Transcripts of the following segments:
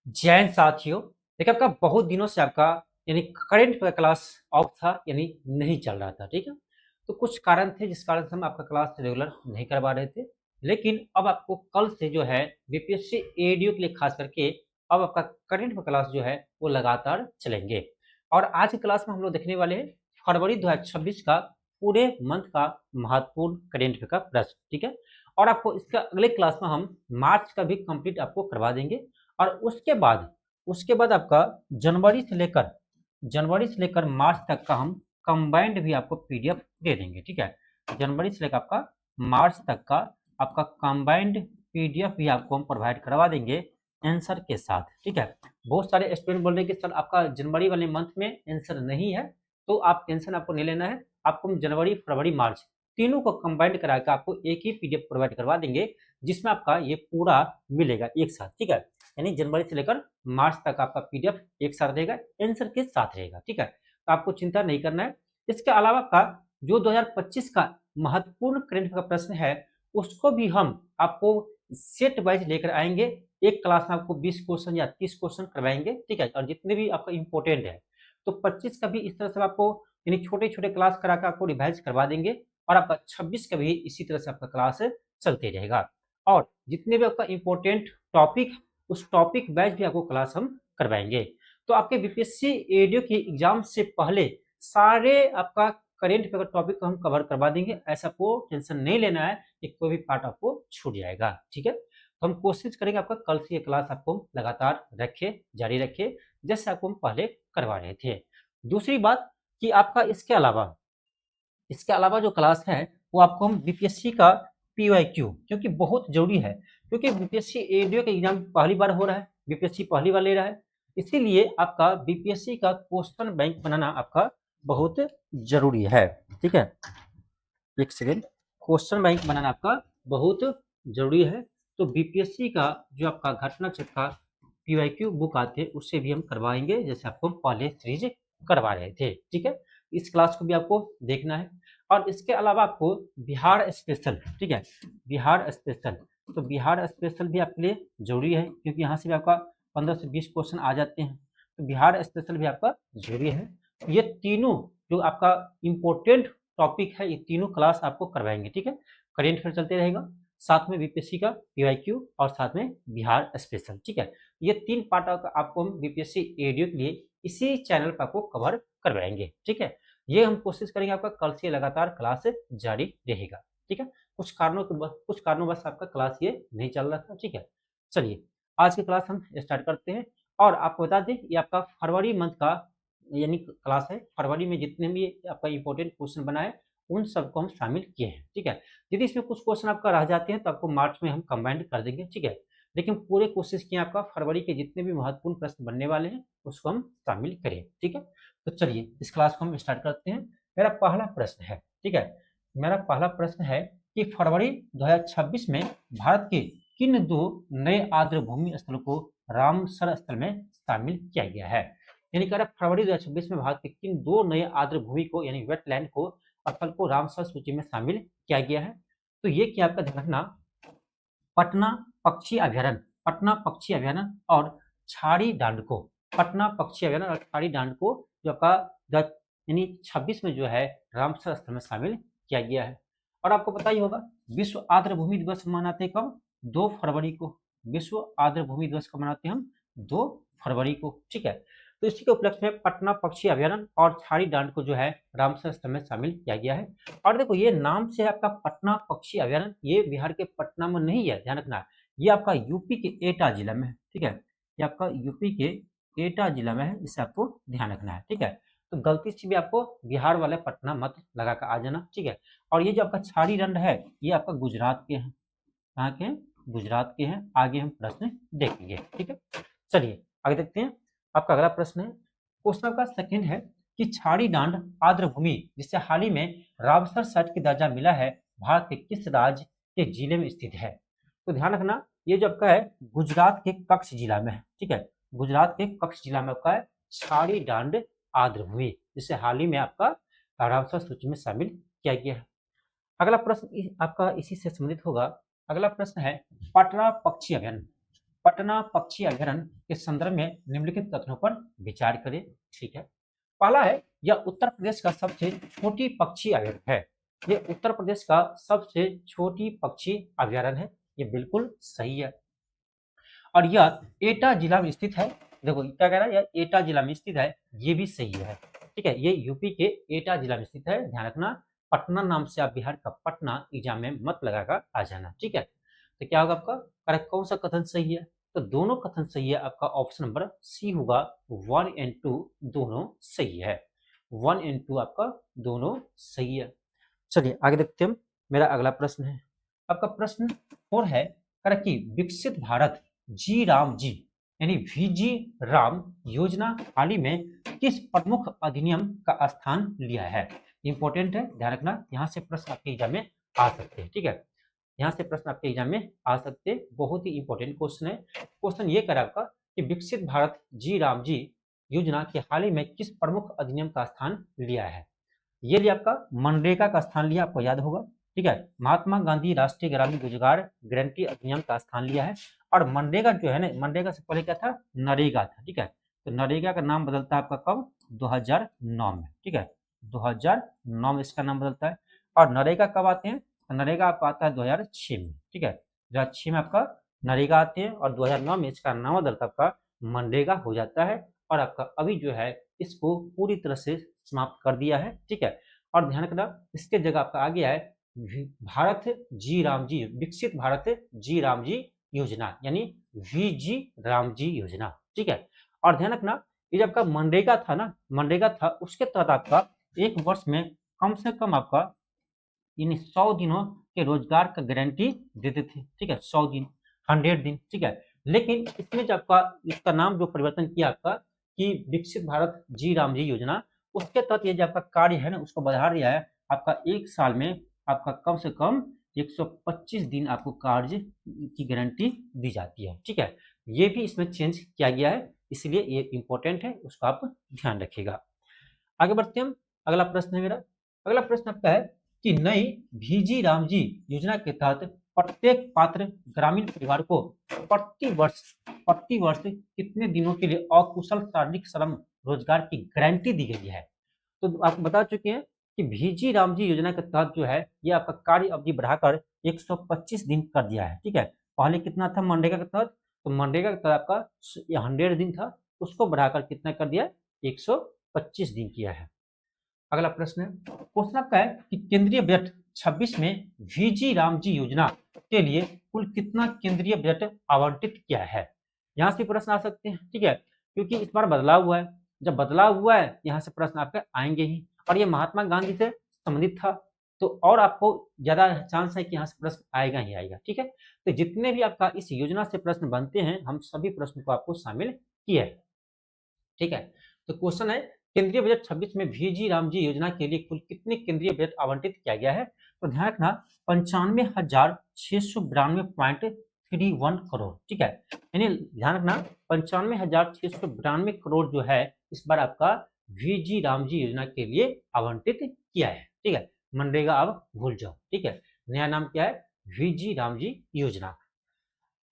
जैन साथियों, देखिए आपका बहुत दिनों से आपका यानी करंट का क्लास ऑफ था, यानी नहीं चल रहा था। ठीक है, तो कुछ कारण थे जिस कारण से हम आपका क्लास रेगुलर नहीं करवा रहे थे। लेकिन अब आपको कल से जो है बीपीएससी एडीओ के लिए खास करके अब आपका करंट का क्लास जो है वो लगातार चलेंगे। और आज की क्लास में हम लोग देखने वाले हैं फरवरी 2026 का पूरे मंथ का महत्वपूर्ण करंट का प्रश्न। ठीक है, और आपको इसका अगले क्लास में हम मार्च का भी कंप्लीट आपको करवा देंगे। और उसके बाद आपका जनवरी से लेकर मार्च तक का हम कंबाइंड भी आपको पीडीएफ दे देंगे। ठीक है, जनवरी से लेकर आपका मार्च तक का आपका कंबाइंड पीडीएफ भी आपको हम प्रोवाइड करवा देंगे आंसर के साथ। ठीक है, बहुत सारे स्टूडेंट बोल रहे हैं कि सर आपका जनवरी वाले मंथ में आंसर नहीं है, तो आप टेंशन आपको नहीं लेना है। आपको हम जनवरी फरवरी मार्च तीनों को कंबाइंड करा के आपको एक ही पीडीएफ प्रोवाइड करवा देंगे, जिसमें आपका ये पूरा मिलेगा एक साथ। ठीक है, यानी जनवरी से लेकर मार्च तक आपका पीडीएफ एक साथ रहेगा, आंसर के साथ रहेगा। ठीक है, तो आपको चिंता नहीं करना है। इसके अलावा का जो 2025 का महत्वपूर्ण करंट का प्रश्न है उसको भी हम आपको सेट वाइज लेकर आएंगे। एक क्लास में आपको 20 क्वेश्चन या 30 क्वेश्चन करवाएंगे। ठीक है, और जितने भी आपका इंपॉर्टेंट है तो 25 का भी इस तरह से आपको यानी छोटे छोटे क्लास करा कर आपको रिवाइज करवा देंगे। और आपका 26 का भी इसी तरह से आपका क्लास चलते रहेगा। और जितने भी आपका इंपॉर्टेंट टॉपिक उस टॉपिक वाइज भी आपको क्लास हम करवाएंगे। तो आपके बीपीएससी एडीओ की एग्जाम से पहले सारे आपका करेंट पेपर टॉपिक को हम कवर करवा देंगे। ऐसा आपको टेंशन नहीं लेना है कि कोई भी पार्ट आपको छूट जाएगा। ठीक है, तो हम कोशिश करेंगे आपका कल से ये क्लास आपको लगातार रखे जारी रखे जैसे आपको हम पहले करवा रहे थे। दूसरी बात कि आपका इसके अलावा जो क्लास है वो आपको हम बीपीएससी का पीवाईक्यू, क्योंकि बहुत जरूरी है, क्योंकि बीपीएससी एडीओ का एग्जाम पहली बार हो रहा है, बीपीएससी पहली बार ले रहा है, इसीलिए आपका बीपीएससी का क्वेश्चन बैंक बनाना आपका बहुत जरूरी है। ठीक है, एक सेकेंड, क्वेश्चन बैंक बनाना आपका बहुत जरूरी है। तो बीपीएससी का जो आपका घटना चक्र का पीवाईक्यू बुक आते हैं उससे भी हम करवाएंगे, जैसे आपको हम पहले सीरीज करवा रहे थे। ठीक है, इस क्लास को भी आपको देखना है। और इसके अलावा आपको बिहार स्पेशल, ठीक है, बिहार स्पेशल, तो बिहार स्पेशल भी आपके लिए जरूरी है, क्योंकि यहाँ से भी आपका 15 से 20 क्वेश्चन आ जाते हैं। तो बिहार स्पेशल भी आपका जरूरी है। ये तीनों जो आपका इंपॉर्टेंट टॉपिक है ये तीनों क्लास आपको करवाएंगे। ठीक है, करेंट अफेयर चलते रहेगा, साथ में बीपीएससी का पीवाईक्यू और साथ में बिहार स्पेशल। ठीक है, ये तीन पार्ट आपको हम बीपीएससी एडीओ के लिए इसी चैनल पर आपको कवर करवाएंगे। ठीक है, ये हम कोशिश करेंगे आपका कल से लगातार क्लास जारी रहेगा। ठीक है, कुछ कारणों बस आपका क्लास ये नहीं चल रहा था। ठीक है, चलिए आज की क्लास हम स्टार्ट करते हैं। और आपको बता दें ये आपका फरवरी मंथ का यानी क्लास है। फरवरी में जितने भी आपका इंपॉर्टेंट क्वेश्चन बना है उन सबको हम शामिल किए हैं। ठीक है, यदि इसमें कुछ क्वेश्चन आपका रह जाते हैं तो आपको मार्च में हम कंबाइंड कर देंगे। ठीक है, लेकिन पूरे कोशिश किए आपका फरवरी के जितने भी महत्वपूर्ण प्रश्न बनने वाले हैं उसको हम शामिल करें। ठीक है, तो चलिए इस क्लास को हम स्टार्ट करते हैं। मेरा पहला प्रश्न है, ठीक है, मेरा पहला प्रश्न है कि फरवरी 2026 में भारत के किन दो नए आर्द्रभूमि स्थलों को रामसर स्थल में शामिल किया गया है। यानी कह रहा है फरवरी 2026 में भारत के किन दो नए आर्द्रभूमि को यानी वेटलैंड को स्थल को रामसर सूची में शामिल किया गया है। तो ये क्या आपका ध्यान रखना, पटना पक्षी अभ्यारण्य, पटना पक्षी अभ्यारण्य और छाड़ी डांड को, पटना पक्षी अभ्यारण्य और छाड़ी डांड को जो आपका यानी 26 में जो है रामसर स्थल में शामिल किया गया है। और आपको पता ही होगा विश्व आर्द्रभूमि दिवस मनाते हैं कब, 2 फरवरी को। विश्व आर्द्रभूमि दिवस कब मनाते हैं हम, 2 फरवरी को। ठीक है, तो इसी के उपलक्ष्य में पटना पक्षी अभ्यारण्य और छाड़ी डांड को जो है रामसर स्थल में शामिल किया गया है। और देखो ये नाम से आपका पटना पक्षी अभ्यारण्य ये बिहार के पटना में नहीं है, ध्यान रखना, ये आपका यूपी के एटा जिला में है। ठीक है, ये आपका यूपी के एटा जिला में है, इसे आपको ध्यान रखना है। ठीक है, तो गलती से भी आपको बिहार वाले पटना मत लगा कर आ जाना। ठीक है, और ये जो आपका छाड़ी डांड है ये आपका गुजरात के हैं, कहाँ के हैं, गुजरात के हैं। आगे हम प्रश्न देखेंगे। ठीक है, चलिए आगे देखते हैं। आपका अगला प्रश्न है, क्वेश्चन आपका सेकंड है कि छाड़ी डांड आर्द्रभूमि जिसे हाल ही में रामसर साइट की दर्जा मिला है भारत के किस राज्य के जिले में स्थित है। तो ध्यान रखना ये जो आपका है गुजरात के कच्छ जिला में है। ठीक है, गुजरात के कच्छ जिला में आपका है छाड़ी डांड आर्द्रभूमि, जिसे हाल ही में आपका रामसर सूची में शामिल किया गया है। अगला प्रश्न आपका इसी से संबंधित होगा। अगला प्रश्न है पटना पक्षी अभ्यारण्य, पटना पक्षी अभ्यारण्य के संदर्भ में निम्नलिखित कथनों पर विचार करें। ठीक है, पहला है यह उत्तर प्रदेश का सबसे छोटी पक्षी अभ्यारण्य है। ये उत्तर प्रदेश का सबसे छोटी पक्षी अभ्यारण्य है, ये बिल्कुल सही है। और यह एटा जिला में स्थित है। देखो क्या कह रहा है, यह एटा जिला में स्थित है, ये भी सही है। ठीक है, ये यूपी के एटा जिला में स्थित है। ध्यान रखना, पटना नाम से आप बिहार का पटना एग्जाम में मत लगाकर आ जाना। ठीक है, तो क्या होगा आपका करेक्ट, कौन सा कथन सही है? तो दोनों कथन सही है, आपका ऑप्शन नंबर सी होगा। 1 और 2 दोनों सही है। 1 और 2 आपका दोनों सही है। चलिए आगे देखते हैं। मेरा अगला प्रश्न है, आपका प्रश्न 4 है, करेक्ट कि विकसित भारत जी राम जी यानी वीजी राम योजना हाल ही में किस प्रमुख अधिनियम का स्थान लिया है? इंपॉर्टेंट है, ध्यान रखना, यहाँ से प्रश्न आपके एग्जाम में आ सकते हैं। ठीक है, यहाँ से प्रश्न आपके एग्जाम में आ सकते हैं, बहुत ही इंपॉर्टेंट क्वेश्चन है। क्वेश्चन ये करा आपका कि विकसित भारत जी राम जी योजना के हाल ही में किस प्रमुख अधिनियम का स्थान लिया है? ये लिया आपका मनरेगा का स्थान लिया, आपको याद होगा। ठीक है, महात्मा गांधी राष्ट्रीय ग्रामीण रोजगार गारंटी अधिनियम का स्थान लिया है। और मनरेगा जो है ना, मनरेगा से पहले क्या था? नरेगा था। ठीक है, तो नरेगा का नाम बदलता है आपका कब? 2009 में। ठीक है, 2009 में इसका नाम बदलता है। और नरेगा कब आते हैं? तो नरेगा आपका आता है 2006 में। ठीक है, 2006 में आपका नरेगा आते हैं और 2009 में इसका नाम बदलता आपका मनरेगा हो जाता है। और आपका अभी जो है इसको पूरी तरह से समाप्त कर दिया है। ठीक है, और ध्यान रखना, इसके जगह आपका आ गया है भारत जी राम जी, विकसित भारत जी राम जी योजना यानी वीजी राम जी योजना। ठीक है, और ध्यान रखना, ये जब आपका मनरेगा था ना, मनरेगा था, उसके तहत आपका एक वर्ष में कम से कम आपका यानी 100 दिनों के रोजगार का गारंटी देते थे। ठीक है, 100 दिन, 100 दिन। ठीक है, लेकिन इसमें जब आपका इसका नाम जो परिवर्तन किया आपका कि विकसित भारत जी राम जी योजना, उसके तहत ये जो आपका कार्य है ना, उसको बढ़ा दिया है। आपका एक साल में आपका कम से कम 125 दिन आपको कार्य की गारंटी दी जाती है। ठीक है, ये भी इसमें चेंज किया गया है, इसलिए ये इंपॉर्टेंट है, उसको आप ध्यान रखिएगा। आगे बढ़ते हैं हम। अगला प्रश्न है मेरा, अगला प्रश्न आपका है कि नई वीजी राम जी योजना के तहत प्रत्येक पात्र ग्रामीण परिवार को प्रति वर्ष कितने दिनों के लिए अकुशल शारीरिक श्रम रोजगार की गारंटी दी गई है? तो आप बता चुके हैं कि वीजी राम जी योजना के तहत जो है ये आपका कार्य अवधि बढ़ाकर 125 दिन कर दिया है। ठीक है, पहले कितना था मनरेगा के तहत? तो मनरेगा के तहत आपका 100 दिन था, उसको बढ़ाकर कितना कर दिया? 125 दिन किया है। अगला प्रश्न है, क्वेश्चन आपका है कि केंद्रीय बजट 26 में वीजी राम जी योजना के लिए कुल कितना केंद्रीय बजट आवंटित किया है? यहाँ से प्रश्न आ सकते हैं। ठीक है, क्योंकि इस बार बदलाव हुआ है, जब बदलाव हुआ है यहाँ से प्रश्न आपके आएंगे ही, और ये महात्मा गांधी से संबंधित था, तो और आपको ज्यादा चांस है कि यहाँ से प्रश्न आएगा ही आएगा। ठीक है, तो जितने भी आपका इस योजना से प्रश्न बनते हैं, हम सभी प्रश्न को आपको शामिल किया है। ठीक है, तो क्वेश्चन है केंद्रीय बजट 26 में वीजी राम जी योजना के लिए कुल कितने केंद्रीय बजट आवंटित किया गया है? तो ध्यान रखना, 95,692.31 करोड़। ठीक है, यानी ध्यान रखना 95,692 करोड़ जो है इस बार आपका वीजी राम जी योजना के लिए आवंटित किया है। ठीक है, मनरेगा अब भूल जाओ। ठीक है, नया नाम क्या है? वीजी राम जी योजना।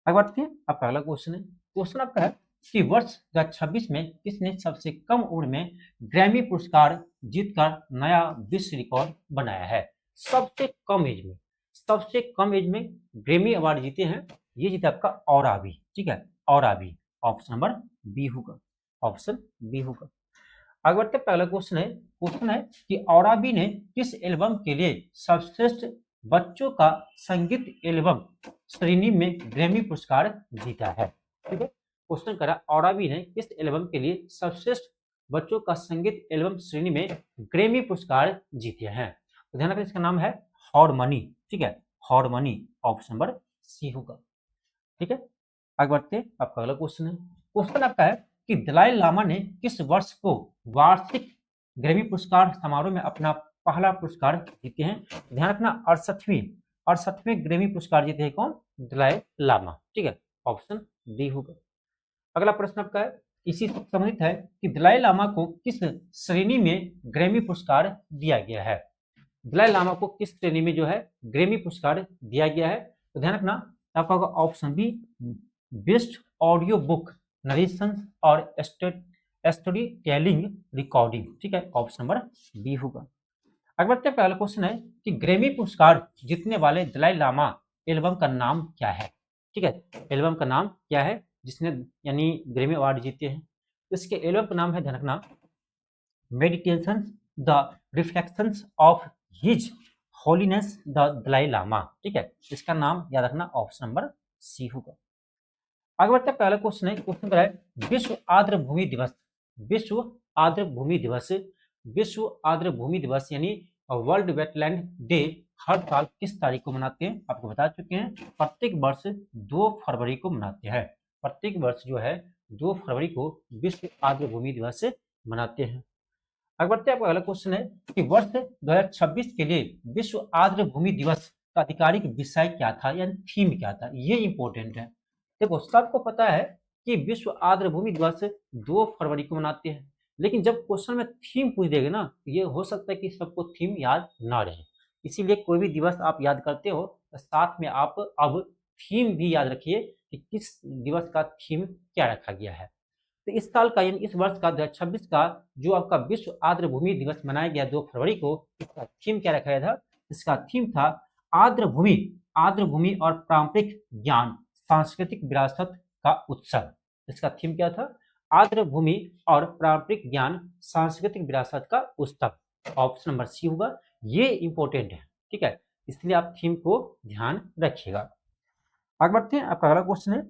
आगे बढ़ते हैं, आपका अगला क्वेश्चन है। क्वेश्चन आपका है कि वर्ष 2026 में किसने सबसे कम उम्र में ग्रैमी पुरस्कार जीतकर नया विश्व रिकॉर्ड बनाया है? सबसे कम एज में, सबसे कम एज में ग्रैमी अवार्ड जीते हैं, ये जीता आपका औराबी। ठीक है, औराबी, ऑप्शन नंबर बी होगा, ऑप्शन बी होगा। आगे बढ़ते पहला क्वेश्चन है, क्वेश्चन है कि औराबी ने किस एल्बम के लिए सर्वश्रेष्ठ बच्चों का संगीत एल्बम श्रेणी में ग्रैमी पुरस्कार जीता है? ठीक है, क्वेश्चन करा औराबी ने किस एल्बम के लिए सर्वश्रेष्ठ बच्चों का संगीत एल्बम श्रेणी में ग्रैमी पुरस्कार जीते हैं? तो ध्यान रखिए, इसका नाम है हार्मनी। ठीक है, हार्मनी, ऑप्शन नंबर सी होगा। ठीक है, आगे बढ़ते आपका अगला क्वेश्चन है। क्वेश्चन आपका है कि दलाई लामा ने किस वर्ष को वार्षिक ग्रैमी पुरस्कार समारोह में अपना पहला पुरस्कार जीते हैं? ध्यान रखना, 68वें ग्रैमी पुरस्कार जीते हैं कौन? दलाई लामा। ठीक है, ऑप्शन डी होगा। अगला प्रश्न आपका है, इसी से संबंधित है कि दलाई लामा को किस श्रेणी में ग्रैमी पुरस्कार दिया गया है? दलाई लामा को किस श्रेणी में जो है ग्रैमी पुरस्कार दिया गया है? तो ध्यान रखना, आपका होगा option B, best audio book narration और स्टोरी टेलिंग रिकॉर्डिंग, ठीक है, ऑप्शन नंबर बी होगा। अगला बढ़ते हैं, पहला क्वेश्चन है कि ग्रैमी पुरस्कार जीतने वाले दलाई लामा एल्बम का नाम क्या है, ठीक है, एल्बम का नाम क्या है जिसने यानी ग्रैमी अवार्ड जीते हैं। तो इसके एल्बम का नाम है, ध्यान रखना, meditation the reflections of his holiness the Dalai Lama, ठीक है, इसका नाम याद रखना, ऑप्शन नंबर सी होगा। आगे बढ़ते हैं, पहला क्वेश्चन है, क्वेश्चन क्या है, विश्व आर्द्र भूमि दिवस, विश्व आर्द्र भूमि दिवस, विश्व आर्द्र भूमि दिवस यानी वर्ल्ड वेटलैंड डे हर साल किस तारीख को मनाते हैं, आपको बता चुके हैं, प्रत्येक वर्ष 2 फरवरी को मनाते हैं, प्रत्येक वर्ष जो है 2 फरवरी को विश्व आर्द्र भूमि दिवस मनाते हैं। आगे बढ़ते हैं, अगला क्वेश्चन है कि वर्ष 2026 के लिए विश्व आर्द्र भूमि दिवस का आधिकारिक विषय क्या था, यानी थीम क्या था, ये इंपॉर्टेंट है। देखो, सबको पता है कि विश्व आर्द्र भूमि दिवस 2 फरवरी को मनाते हैं, लेकिन जब क्वेश्चन में थीम पूछ देगा ना, ये हो सकता है कि सबको थीम याद ना रहे, इसीलिए कोई भी दिवस आप याद करते हो तो साथ में आप अब थीम भी याद रखिए कि किस दिवस का थीम क्या रखा गया है। तो इस साल का यानी इस वर्ष का 2026 का जो आपका विश्व आर्द्र भूमि दिवस मनाया गया 2 फरवरी को, इसका थीम क्या रखा गया था, इसका थीम था आर्द्र भूमि और पारंपरिक ज्ञान सांस्कृतिक विरासत का उत्सव। इसका थीम क्या था, आर्द्र भूमि और पारंपरिक ज्ञान सांस्कृतिक विरासत का उत्सव, ऑप्शन नंबर सी होगा। ये इंपॉर्टेंट है, ठीक है, इसलिए आप थीम को ध्यान रखिएगा। आगे बढ़ते हैं, आपका अगला क्वेश्चन है,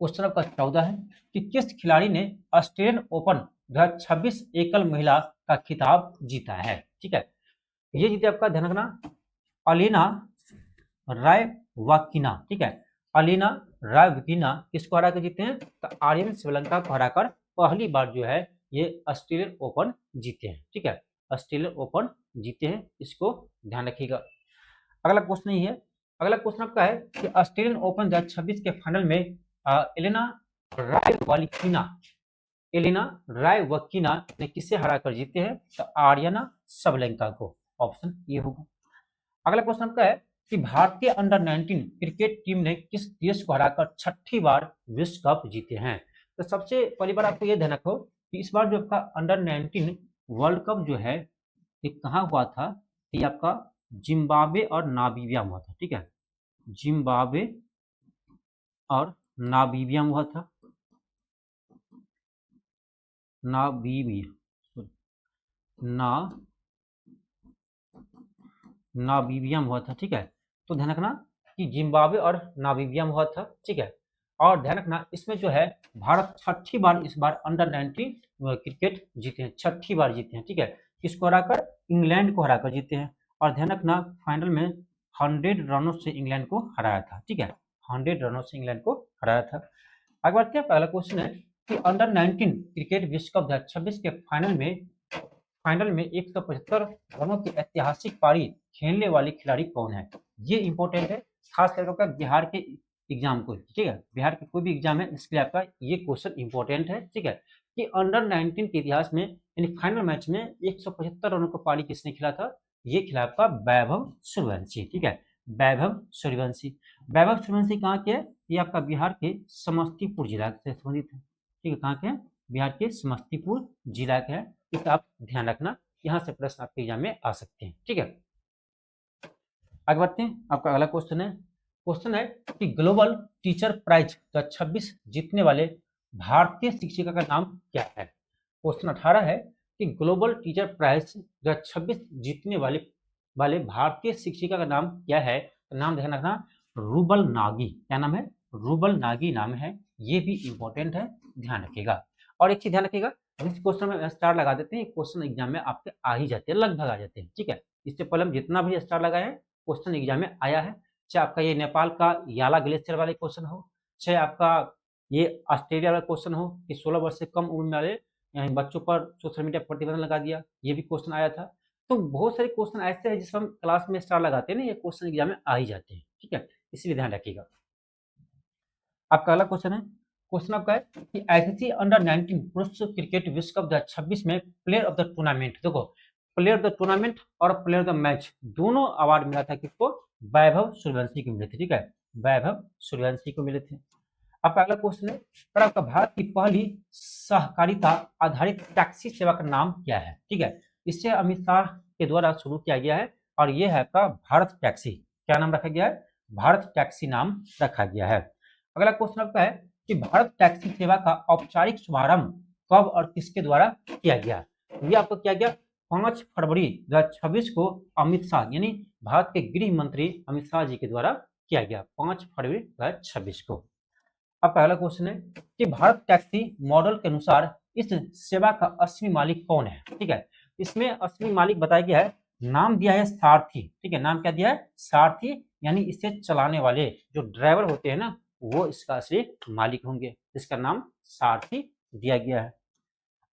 क्वेश्चन आपका 14 है कि किस खिलाड़ी ने ऑस्ट्रेलियन ओपन 2026 एकल महिला का खिताब जीता है, ठीक है, ये जीते आपका, ध्यान रखना, अलीना रायवाकिना, ठीक है, अलीना रायवाकिना किसको हरा कर जीते हैं, तो आर्यन श्रीलंका को हराकर पहली बार जो है ये ऑस्ट्रेलियन ओपन जीते हैं, ठीक है, ऑस्ट्रेलियन ओपन जीते हैं, इसको ध्यान रखिएगा। अगला क्वेश्चन ये है, अगला क्वेश्चन आपका है कि ऑस्ट्रेलियन ओपन 2026 के फाइनल में एलेना रायवाकिना ने किसे हराकर जीते हैं, तो आर्यना सबलेंका को, ऑप्शन ये होगा। अगला क्वेश्चन आपका है कि भारतीय अंडर 19 क्रिकेट टीम ने किस देश को हराकर 6ठी बार विश्व कप जीते हैं। तो सबसे पहली बार आपको यह ध्यान रखो कि इस बार जो आपका अंडर 19 वर्ल्ड कप जो है ये कहाँ हुआ था, ये आपका जिम्बाब्वे और नामीबिया में हुआ था, ठीक है, जिम्बाब्वे और नामीबिया में हुआ था, नामीबिया में हुआ था, ठीक है, तो ध्यान रखना कि जिम्बाब्वे और नामीबिया में हुआ था, ठीक है, और ध्यान रखना इसमें जो है भारत 6ठी बार इस बार अंडर 19 क्रिकेट जीते हैं, 6ठी बार जीते हैं, ठीक है, किसको हराकर, इंग्लैंड को हराकर जीते हैं, और ध्यान रखना फाइनल में 100 रनों से इंग्लैंड को हराया था, ठीक है, 100 रनों से इंग्लैंड को हराया था। आगे बढ़ते हैं, पहला क्वेश्चन है कि अंडर 19 क्रिकेट विश्व कप 2026 के फाइनल में 175 रनों की ऐतिहासिक पारी खेलने वाली खिलाड़ी कौन है, ये इंपॉर्टेंट है, खास करके आपका बिहार के एग्जाम को, ठीक है, बिहार के कोई भी एग्जाम है इसके लिए आपका ये क्वेश्चन इंपॉर्टेंट है, ठीक है, कि अंडर 19 के इतिहास में यानी फाइनल मैच में 175 रनों की पारी किसने खेला था, ये खिला आपका वैभव सूर्यवंशी, ठीक है, वैभव सूर्यवंशी। वैभव सूर्यवंशी कहाँ के है, ये आपका बिहार के समस्तीपुर जिला से संबंधित है, ठीक है, कहाँ के हैं, बिहार के समस्तीपुर जिला के है, इसका आप ध्यान रखना, यहाँ से प्रश्न आपके एग्जाम में आ सकते हैं, ठीक है। आगे बढ़ते हैं, आपका अगला क्वेश्चन है कि ग्लोबल टीचर प्राइज 2026 जीतने वाले भारतीय शिक्षिका का नाम क्या है। क्वेश्चन 18 है कि ग्लोबल टीचर प्राइज 2026 जीतने वाले भारतीय शिक्षिका का नाम क्या है, तो नाम ध्यान रखना, रूबल नागी, क्या नाम है, रूबल नागी नाम है, ये भी इंपॉर्टेंट है, ध्यान रखिएगा। और एक चीज ध्यान रखिएगा, इस क्वेश्चन में स्टार लगा देते हैं, क्वेश्चन एग्जाम में आपके आ ही जाते हैं, लगभग आ जाते हैं, ठीक है, इससे पहले हम जितना भी स्टार लगाए हैं क्वेश्चन एग्जाम में आया है, चाहे आपका ये नेपाल का याला ग्लेशियर वाले क्वेश्चन हो, चाहे आपका ये ऑस्ट्रेलिया वाला क्वेश्चन हो कि 16 वर्ष से कम उम्र वाले बच्चों पर सोशल मीडिया प्रतिबंध लगा दिया, ये भी क्वेश्चन आया था। तो बहुत सारे क्वेश्चन ऐसे हैं जिसमें हम क्लास में स्टार लगाते हैं ना, ये क्वेश्चन एग्जाम में आ ही जाते हैं, ठीक है, इसलिए ध्यान रखिएगा। आपका अगला क्वेश्चन है, क्वेश्चन आपका है कि आईसीसी अंडर 19 पुरुष क्रिकेट विश्व कप 2026 में प्लेयर ऑफ द टूर्नामेंट, देखो प्लेयर ऑफ द टूर्नामेंट और प्लेयर ऑफ द मैच दोनों अवार्ड मिला था किसको, वैभव सूर्यवंशी को मिले थे, ठीक है, वैभव सूर्यवंशी को मिले थे। आपका अगला क्वेश्चन है, पर आपका भारत की पहली सहकारिता आधारित टैक्सी सेवा का नाम क्या है? ठीक है, इसे अमित शाह के द्वारा शुरू किया गया है और ये है आपका भारत टैक्सी। क्या नाम रखा गया है? भारत टैक्सी नाम रखा गया है। अगला क्वेश्चन आपका है कि भारत टैक्सी सेवा का औपचारिक शुभारंभ कब और किसके द्वारा किया गया? ये आपको किया गया 5 फरवरी 2026 को अमित शाह यानी भारत के गृह मंत्री अमित शाह जी के द्वारा किया गया 5 फरवरी 2026 को। अब पहला क्वेश्चन है कि भारत टैक्सी मॉडल के अनुसार इस सेवा का असली मालिक कौन है? ठीक है, इसमें असली मालिक बताया गया है, नाम दिया है सारथी। ठीक है, नाम क्या दिया है? सारथी, यानी इसे चलाने वाले जो ड्राइवर होते हैं ना, वो इसका असली मालिक होंगे। इसका नाम सारथी दिया गया है।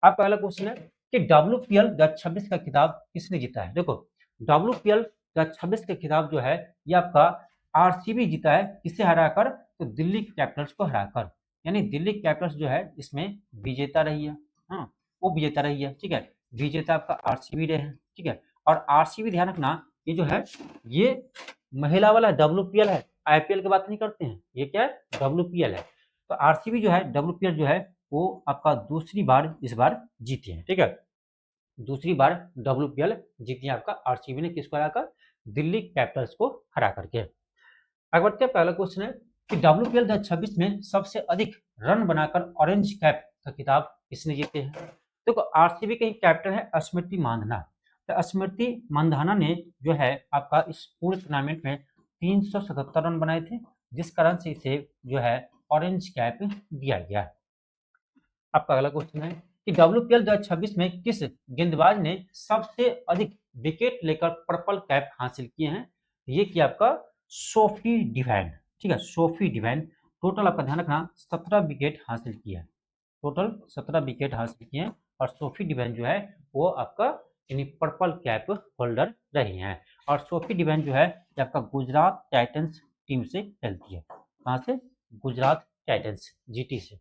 अब पहला क्वेश्चन है कि WPL 2026 का खिताब किसने जीता है? देखो, WPL 2026 का खिताब जो है ये आपका आरसीबी जीता है। किसे हराकर? तो दिल्ली कैपिटल्स को हराकर, यानी दिल्ली कैपिटल्स जो है इसमें विजेता रही है। हाँ, वो विजेता रही है। ठीक है, विजेता आपका आरसीबी रहे हैं। ठीक है, और आरसीबी ध्यान रखना, ये जो है ये महिला वाला WPL है, IPL की बात नहीं करते हैं। ये क्या है? WPL है। तो आरसीबी जो है WPL जो है वो आपका दूसरी बार इस बार जीती है। ठीक है, दूसरी बार WPL जीती है आपका आरसीबी ने। किसको हराकर? दिल्ली कैपिटल्स को हरा करके। आगे बढ़ते हैं, पहला क्वेश्चन है कि WPL 2026 में सबसे अधिक रन बनाकर ऑरेंज कैप का खिताब किसने जीते हैं? देखो, आरसीबी के कैप्टन है स्मृति मांधाना। तो स्मृति मांधाना ने जो है आपका इस पूरे टूर्नामेंट में 377 रन बनाए थे, जिस कारण से इसे जो है ऑरेंज कैप दिया गया। आपका अगला क्वेश्चन है कि WPL 2026 में किस गेंदबाज ने सबसे अधिक विकेट लेकर पर्पल कैप हासिल किए हैं? ये किया आपका सोफी डिवाइन। ठीक है, सोफी डिवाइन। टोटल आपका ध्यान रखना 17 विकेट हासिल किया है। टोटल 17 विकेट हासिल किए हैं और सोफी डिवाइन जो है वो आपका यानी पर्पल कैप होल्डर रही हैं। और सोफी डिवाइन जो है ये आपका गुजरात टाइटंस टीम से खेलती है। कहाँ से? गुजरात टाइटंस GT से।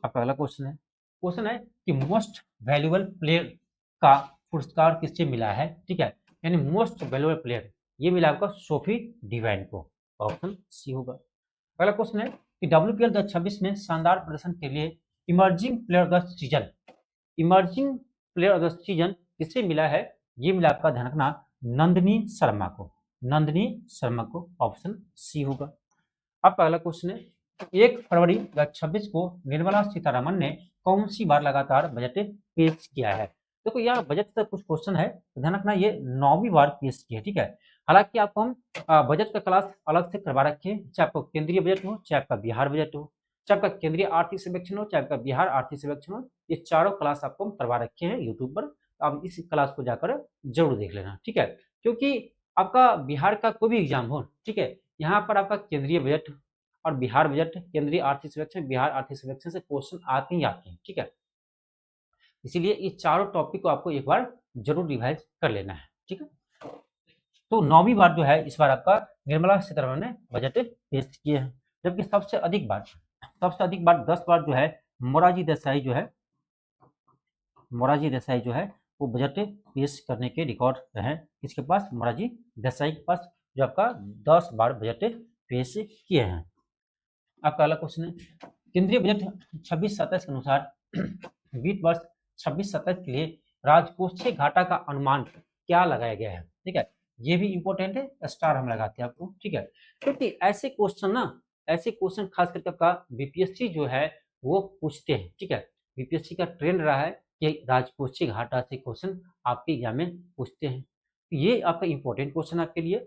आपका अगला क्वेश्चन है कि मोस्ट वैल्यूएबल प्लेयर का पुरस्कार किससे मिला है? ठीक है, यानी मोस्ट वैल्यूएबल प्लेयर ये मिला आपका सोफी डिवाइन को। ऑप्शन सी होगा। अगला क्वेश्चन है कि WPL 2026 में शानदार प्रदर्शन के लिए emerging player of the season किससे मिला है? ये मिला आपका ध्यान रखना नंदिनी शर्मा को। नंदिनी शर्मा को। ऑप्शन सी होगा। अब अगला क्वेश्चन है 1 फरवरी 2026 को निर्मला सीतारमण ने कौन सी बार लगातार बजट पेश किया है? देखो, यहाँ बजट का कुछ क्वेश्चन है, ध्यान रखना ये 9वीं बार पेश किया है। ठीक है, हालांकि आपको हम बजट का क्लास अलग से करवा रखे हैं, चाहे आपको केंद्रीय बजट हो, चाहे आपका बिहार बजट हो, चाहे आपका केंद्रीय आर्थिक सर्वेक्षण हो, चाहे आपका बिहार आर्थिक सर्वेक्षण हो, ये चारों क्लास आपको हम करवा रखे हैं यूट्यूब पर। आप इस क्लास को जाकर जरूर देख लेना। ठीक है, क्योंकि आपका बिहार का कोई भी एग्जाम हो, ठीक है, यहाँ पर आपका केंद्रीय बजट और बिहार बजट, केंद्रीय आर्थिक सर्वेक्षण, बिहार आर्थिक सर्वेक्षण से क्वेश्चन आते ही आते हैं। ठीक है, इसीलिए ये चारों टॉपिक को आपको एक बार जरूर रिवाइज कर लेना है। ठीक है, तो 9वीं बार जो है इस बार आपका निर्मला सीतारमण ने बजट पेश किए हैं, जबकि सबसे अधिक बार 10 बार जो है मोरारजी देसाई जो है वो बजट पेश करने के रिकॉर्ड रहे। किसके पास? मोरारजी देसाई के पास, जो आपका 10 बार बजट पेश किए हैं। आपका अगला क्वेश्चन है केंद्रीय बजट 26-27 के अनुसार वित्त वर्ष 26-27 के लिए राजकोषीय घाटा का अनुमान क्या लगाया गया है? ठीक है, ये भी इंपॉर्टेंट है, स्टार हम लगाते हैं आपको। ठीक है, क्योंकि ऐसे क्वेश्चन खास करके आपका बीपीएससी जो है वो पूछते हैं। ठीक है, बीपीएससी का ट्रेंड रहा है कि राजकोषीय घाटा से क्वेश्चन आपके एग्जाम में पूछते हैं। ये आपका इंपॉर्टेंट क्वेश्चन आपके लिए।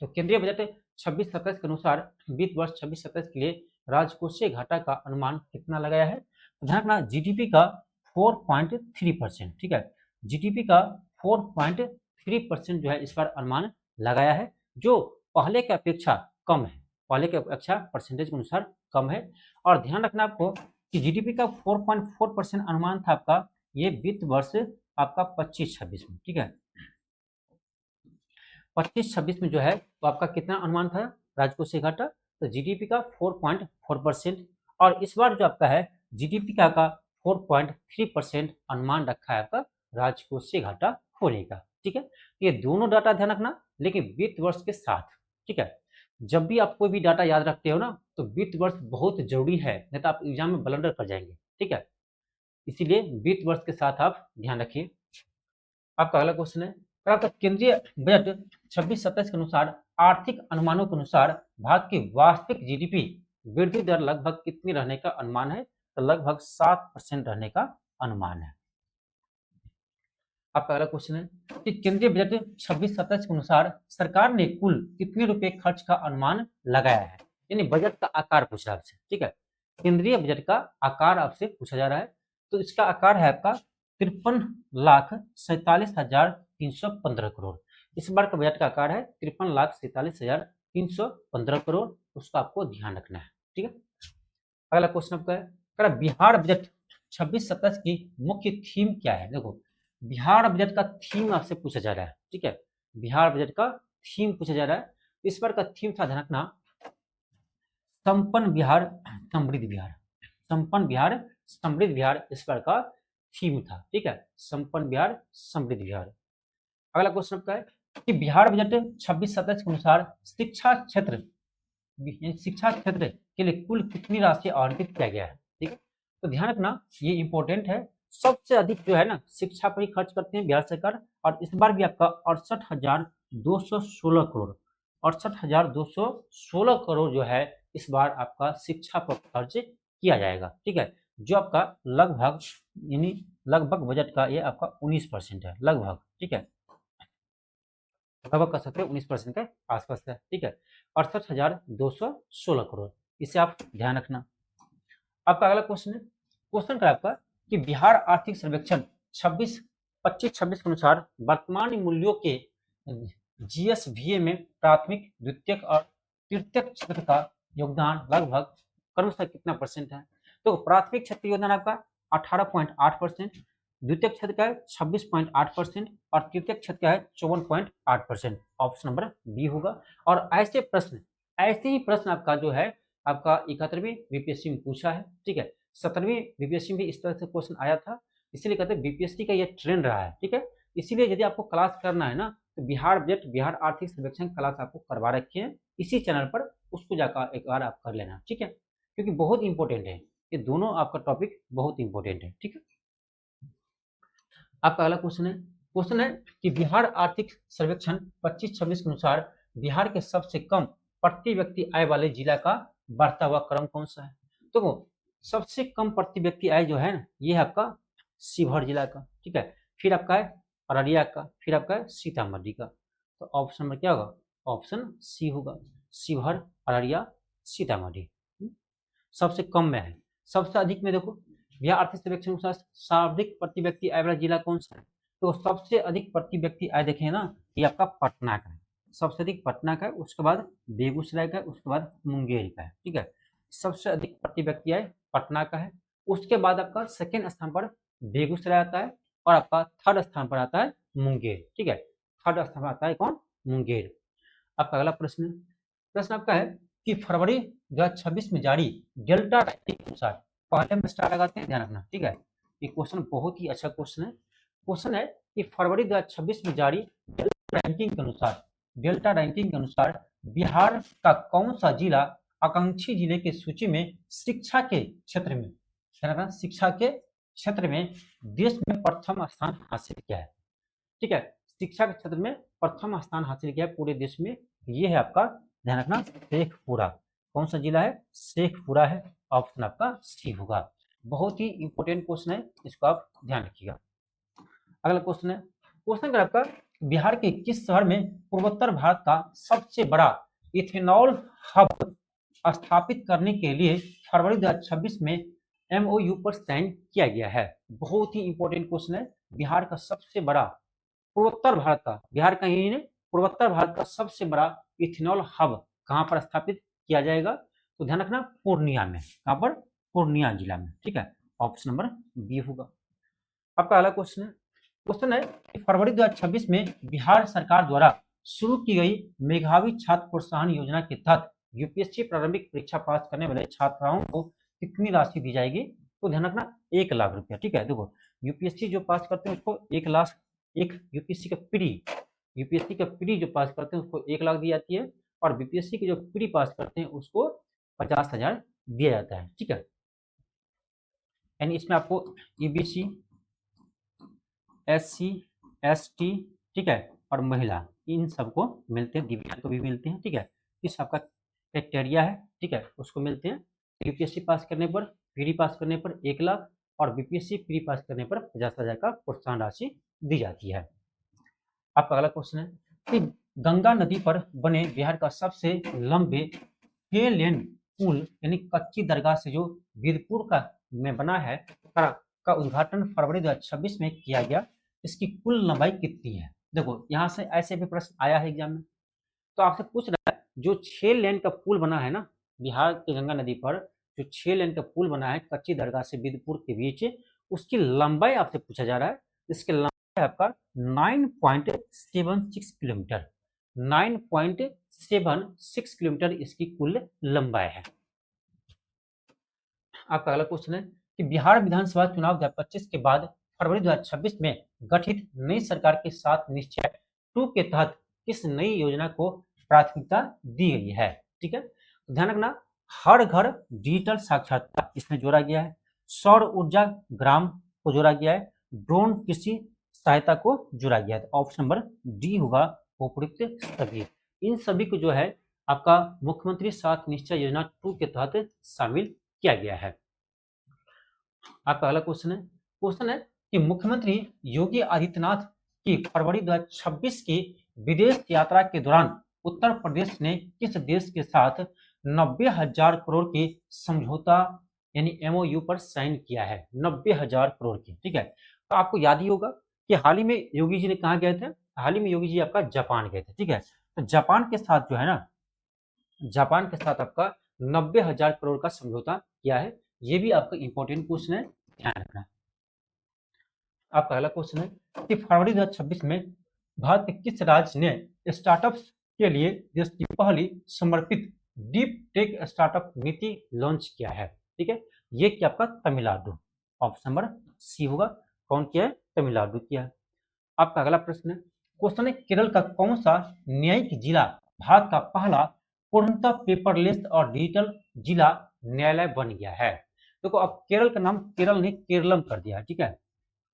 तो केंद्रीय बजट 26-27 के अनुसार वित्त वर्ष 26-27 के लिए राजकोषीय घाटा का अनुमान कितना लगाया है? ध्यान रखना जीडीपी का 4.3%। ठीक है, जीडीपी का 4.3% जो है इस बार अनुमान लगाया है, जो पहले की अपेक्षा कम है, पहले की अपेक्षा परसेंटेज के अनुसार कम है। और ध्यान रखना आपको कि जीडीपी का 4.4% अनुमान था आपका ये वित्त वर्ष आपका 25-26 में। ठीक है, 25-26 में जो है तो आपका कितना अनुमान था राजकोषीय घाटा? तो जीडीपी का 4.4%। और इस बार जो आपका है जीडीपी का 4.3% अनुमान रखा है आपका राजकोषीय घाटा होने का। ठीक है, ये दोनों डाटा ध्यान रखना, लेकिन वित्त वर्ष के साथ। ठीक है, जब भी आप कोई भी डाटा याद रखते हो ना, तो वित्त वर्ष बहुत जरूरी है, नहीं तो आप एग्जाम में ब्लंडर कर जाएंगे, ठीक है। इसीलिए वित्त वर्ष के साथ आप ध्यान रखिए। आपका अगला क्वेश्चन है, आपका केंद्रीय बजट 26-27 के अनुसार आर्थिक अनुमानों के अनुसार भारत की वास्तविक जीडीपी वृद्धि दर लगभग कितनी रहने का अनुमान है? तो लगभग 7% रहने का अनुमान है। आपका अगला क्वेश्चन है कि केंद्रीय बजट 26-27 के अनुसार सरकार ने कुल कितने रुपए खर्च का अनुमान लगाया है? यानी बजट का आकार पूछ रहा है आपसे, ठीक है। केंद्रीय बजट का आकार आपसे पूछा जा रहा है, तो इसका आकार है आपका 53,47,315 करोड़। इस बार का बजट का आकार है 53,47,315 करोड़, उसका आपको ध्यान रखना है, ठीक है। अगला क्वेश्चन आपका है बिहार बजट 26-27 की मुख्य थीम क्या है? देखो बिहार बजट का थीम आपसे पूछा जा रहा है, ठीक है। बिहार बजट का थीम पूछा जा रहा है, इस बार का थीम था ध्यान रखना संपन्न बिहार समृद्ध बिहार। संपन्न बिहार समृद्ध बिहार इस बार का थीम था, ठीक है। संपन्न बिहार समृद्ध बिहार। अगला क्वेश्चन आपका है कि बिहार बजट 26-27 के अनुसार शिक्षा क्षेत्र के लिए कुल कितनी राशि आवंटित किया गया है, ठीक है। तो ध्यान रखना ये इंपॉर्टेंट है, सबसे अधिक जो है ना शिक्षा पर ही खर्च करते हैं बिहार सरकार, और इस बार भी आपका 68,216 करोड़ 68,216 करोड़ जो है इस बार आपका शिक्षा पर खर्च किया जाएगा, ठीक है। जो आपका लगभग यानी लगभग बजट का ये आपका 19% है, लगभग, ठीक है। लगभग कर सकते हैं 19% के आसपास है, ठीक है। 68,216 करोड़, इसे आप ध्यान रखना। आपका अगला क्वेश्चन है, क्वेश्चन का आपका कि बिहार आर्थिक सर्वेक्षण 25-26 के अनुसार वर्तमान मूल्यों के जीएसवीए में प्राथमिक, द्वितीयक और तृतीयक क्षेत्र का योगदान लगभग क्रमशः कितना परसेंट है? तो प्राथमिक क्षेत्र योगदान आपका 18.8%, द्वितीय क्षेत्र का है 26.8% और तृतीय क्षेत्र का है 54.8%। ऑप्शन नंबर बी होगा। और ऐसे ही प्रश्न आपका जो है आपका 71वीं बीपीएससी में पूछा है, ठीक है। 17वीं बीपीएससी में इस तरह से क्वेश्चन आया था, इसीलिए कहते हैं बीपीएससी का ये ट्रेंड रहा है, ठीक है। इसीलिए यदि आपको क्लास करना है ना तो बिहार बजट बिहार आर्थिक सर्वेक्षण क्लास आपको करवा रखे हैं इसी चैनल पर, उसको जाकर एक बार आप कर लेना, ठीक है, क्योंकि बहुत इंपॉर्टेंट है ये दोनों, आपका टॉपिक बहुत इंपॉर्टेंट है, ठीक है। आपका अगला क्वेश्चन है कि बिहार आर्थिक सर्वेक्षण 25-26 के अनुसार बिहार के सबसे कम प्रति व्यक्ति आय वाले जिला का बढ़ता हुआ क्रम कौन सा है? तो सबसे कम प्रति व्यक्ति आय जो है ना ये है आपका शिवहर जिला का, ठीक है। फिर आपका है अररिया का, फिर आपका है सीतामढ़ी का। तो ऑप्शन नंबर क्या होगा? ऑप्शन सी होगा, शिवहर, अररिया, सीतामढ़ी सबसे कम में है। सबसे अधिक में देखो बिहार आर्थिक सर्वेक्षण के अनुसार सर्वाधिक प्रति व्यक्ति आय वाला जिला कौन सा है? तो सबसे अधिक प्रति व्यक्ति आय देखें ना ये आपका पटना का है, सबसे अधिक पटना का है, उसके बाद बेगूसराय का है, उसके बाद मुंगेर का है, ठीक है। सबसे अधिक प्रति व्यक्ति आय पटना का है, उसके बाद आपका सेकेंड स्थान पर बेगूसराय आता है और आपका थर्ड स्थान पर आता है मुंगेर, ठीक है। थर्ड स्थान पर आता है कौन? मुंगेर। आपका अगला प्रश्न आपका है कि फरवरी 2026 में जारी डेल्टा रैंकिंग के अनुसार, पहले में स्टार लगाते हैं, ध्यान रखना, ठीक है। ये क्वेश्चन बहुत ही अच्छा क्वेश्चन है कि फरवरी 2026 में जारी डेल्टा रैंकिंग के अनुसार बिहार का कौन सा जिला आकांक्षी जिले की सूची में शिक्षा के क्षेत्र में देश में प्रथम स्थान हासिल किया है, ठीक है। शिक्षा के क्षेत्र में प्रथम स्थान हासिल किया है पूरे देश में, ये है आपका, ध्यान रखना, शेखपुरा। कौन सा जिला है? शेखपुरा है, ऑप्शन आपका सी होगा। बहुत ही इंपॉर्टेंट क्वेश्चन है, इसको आप ध्यान रखिएगा। अगला क्वेश्चन का आपका बिहार के किस शहर में पूर्वोत्तर भारत का सबसे बड़ा इथेनॉल हब स्थापित करने के लिए फरवरी 2026 में एमओयू पर साइन किया गया है? बहुत ही इंपॉर्टेंट क्वेश्चन है। बिहार का सबसे बड़ा पूर्वोत्तर भारत का, बिहार का ही नहीं पूर्वोत्तर भारत का सबसे बड़ा इथेनॉल हब कहां पर स्थापित किया जाएगा? तो ध्यान रखना पूर्णिया में, कहां पर? पूर्णिया जिला में, ठीक है। ऑप्शन नंबर बी होगा। आपका अगला क्वेश्चन है कि फरवरी 2026 में बिहार सरकार द्वारा शुरू की गई मेधावी छात्र प्रोत्साहन योजना के तहत यूपीएससी प्रारंभिक परीक्षा पास करने वाले छात्राओं को कितनी राशि दी जाएगी? तो ध्यान रखना 1 लाख रुपया, ठीक है। देखो यूपीएससी जो पास करते हैं उसको 1 लाख, एक यूपीएससी का प्री जो पास करते हैं उसको 1 लाख दी जाती है, और बीपीएससी की जो प्री पास करते हैं उसको 50,000 दिया जाता है। ठीक है, यानी इसमें आपको ईबीसी, एससी, एसटी, ठीक है, और महिला, इन सबको मिलते हैं, दिव्यांग को भी मिलते हैं। ठीक है, इस आपका क्राइटेरिया है। ठीक है, उसको मिलते हैं। यूपीएससी पास करने पर, प्री पास करने पर 1 लाख और बीपीएससी प्री पास करने पर 50,000 का प्रोत्साहन राशि दी जाती है। आपका अगला क्वेश्चन है कि गंगा नदी पर बने बिहार का सबसे लंबे 6 लेन पुल यानी कच्ची दरगाह से जो वीरपुर का में बना है का उद्घाटन फरवरी 2026 में किया गया। इसकी कुल लंबाई कितनी है? देखो यहाँ से ऐसे भी प्रश्न आया है एग्जाम में, तो आपसे पूछ रहा है जो 6 लेन का पुल बना है ना बिहार की गंगा नदी पर, जो 6 लेन का पुल बना है कच्ची दरगाह से वीरपुर के बीच, उसकी लंबाई आपसे पूछा जा रहा है। इसकी लंबाई आपका 9.76 किलोमीटर, 9.76 किलोमीटर इसकी कुल लंबाई है। आपका अगला क्वेश्चन है कि बिहार विधानसभा चुनाव 2025 के बाद फरवरी 2026 में गठित नई सरकार के साथ निश्चय 2 के तहत किस नई योजना को प्राथमिकता दी गई है? ठीक है, तो ध्यान रखना, हर घर डिजिटल साक्षरता इसमें जोड़ा गया है, सौर ऊर्जा ग्राम को जोड़ा गया है, ड्रोन कृषि सहायता को जोड़ा गया है। ऑप्शन नंबर डी होगा उपयुक्त सभी। इन सभी को जो है आपका मुख्यमंत्री सात निश्चय योजना 2 के तहत शामिल किया गया है। आपका अगला क्वेश्चन है कि मुख्यमंत्री योगी आदित्यनाथ की फरवरी 2026 की विदेश यात्रा के दौरान उत्तर प्रदेश ने किस देश के साथ 90,000 करोड़ की समझौता यानी एमओयू पर साइन किया है? 90,000 करोड़ की। ठीक है, तो आपको याद ही होगा कि हाल ही में योगी जी ने कहाँ गए थे? हाल ही में योगी जी आपका जापान गए थे। ठीक है, तो जापान के साथ जो है ना, जापान के साथ आपका 90,000 करोड़ का समझौता किया है। ये भी आपका इंपॉर्टेंट क्वेश्चन है, ध्यान रखना। आपका अगला क्वेश्चन है कि फरवरी 2026 में भारत के किस राज्य ने स्टार्टअप्स के लिए देश की पहली समर्पित डीप टेक स्टार्टअप नीति लॉन्च किया है? ठीक है, ये क्या आपका तमिलनाडु, ऑप्शन नंबर सी होगा। कौन किया है? तमिलनाडु किया है। आपका अगला प्रश्न है केरल का कौन सा न्यायिक जिला भारत का पहला पूर्णतः पेपरलेस और डिजिटल जिला न्यायालय बन गया है? देखो, अब केरल का नाम केरल नहीं केरलम कर दिया है। ठीक है,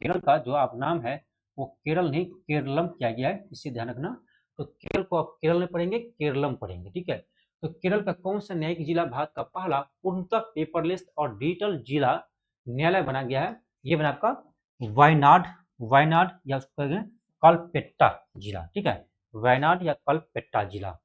केरल का जो आप नाम है वो केरल नहीं केरलम किया गया है, इसे ध्यान रखना। तो केरल को आप केरल में पढ़ेंगे, केरलम पढ़ेंगे। ठीक है, तो केरल का कौन सा न्यायिक जिला भारत का पहला पूर्णतः पेपरलेस और डिजिटल जिला न्यायालय बना गया है? ये बना आपका वायनाड या उसको कहेंगे कलपेट्टा जिला। ठीक है, वायनाड या कलपेट्टा जिला।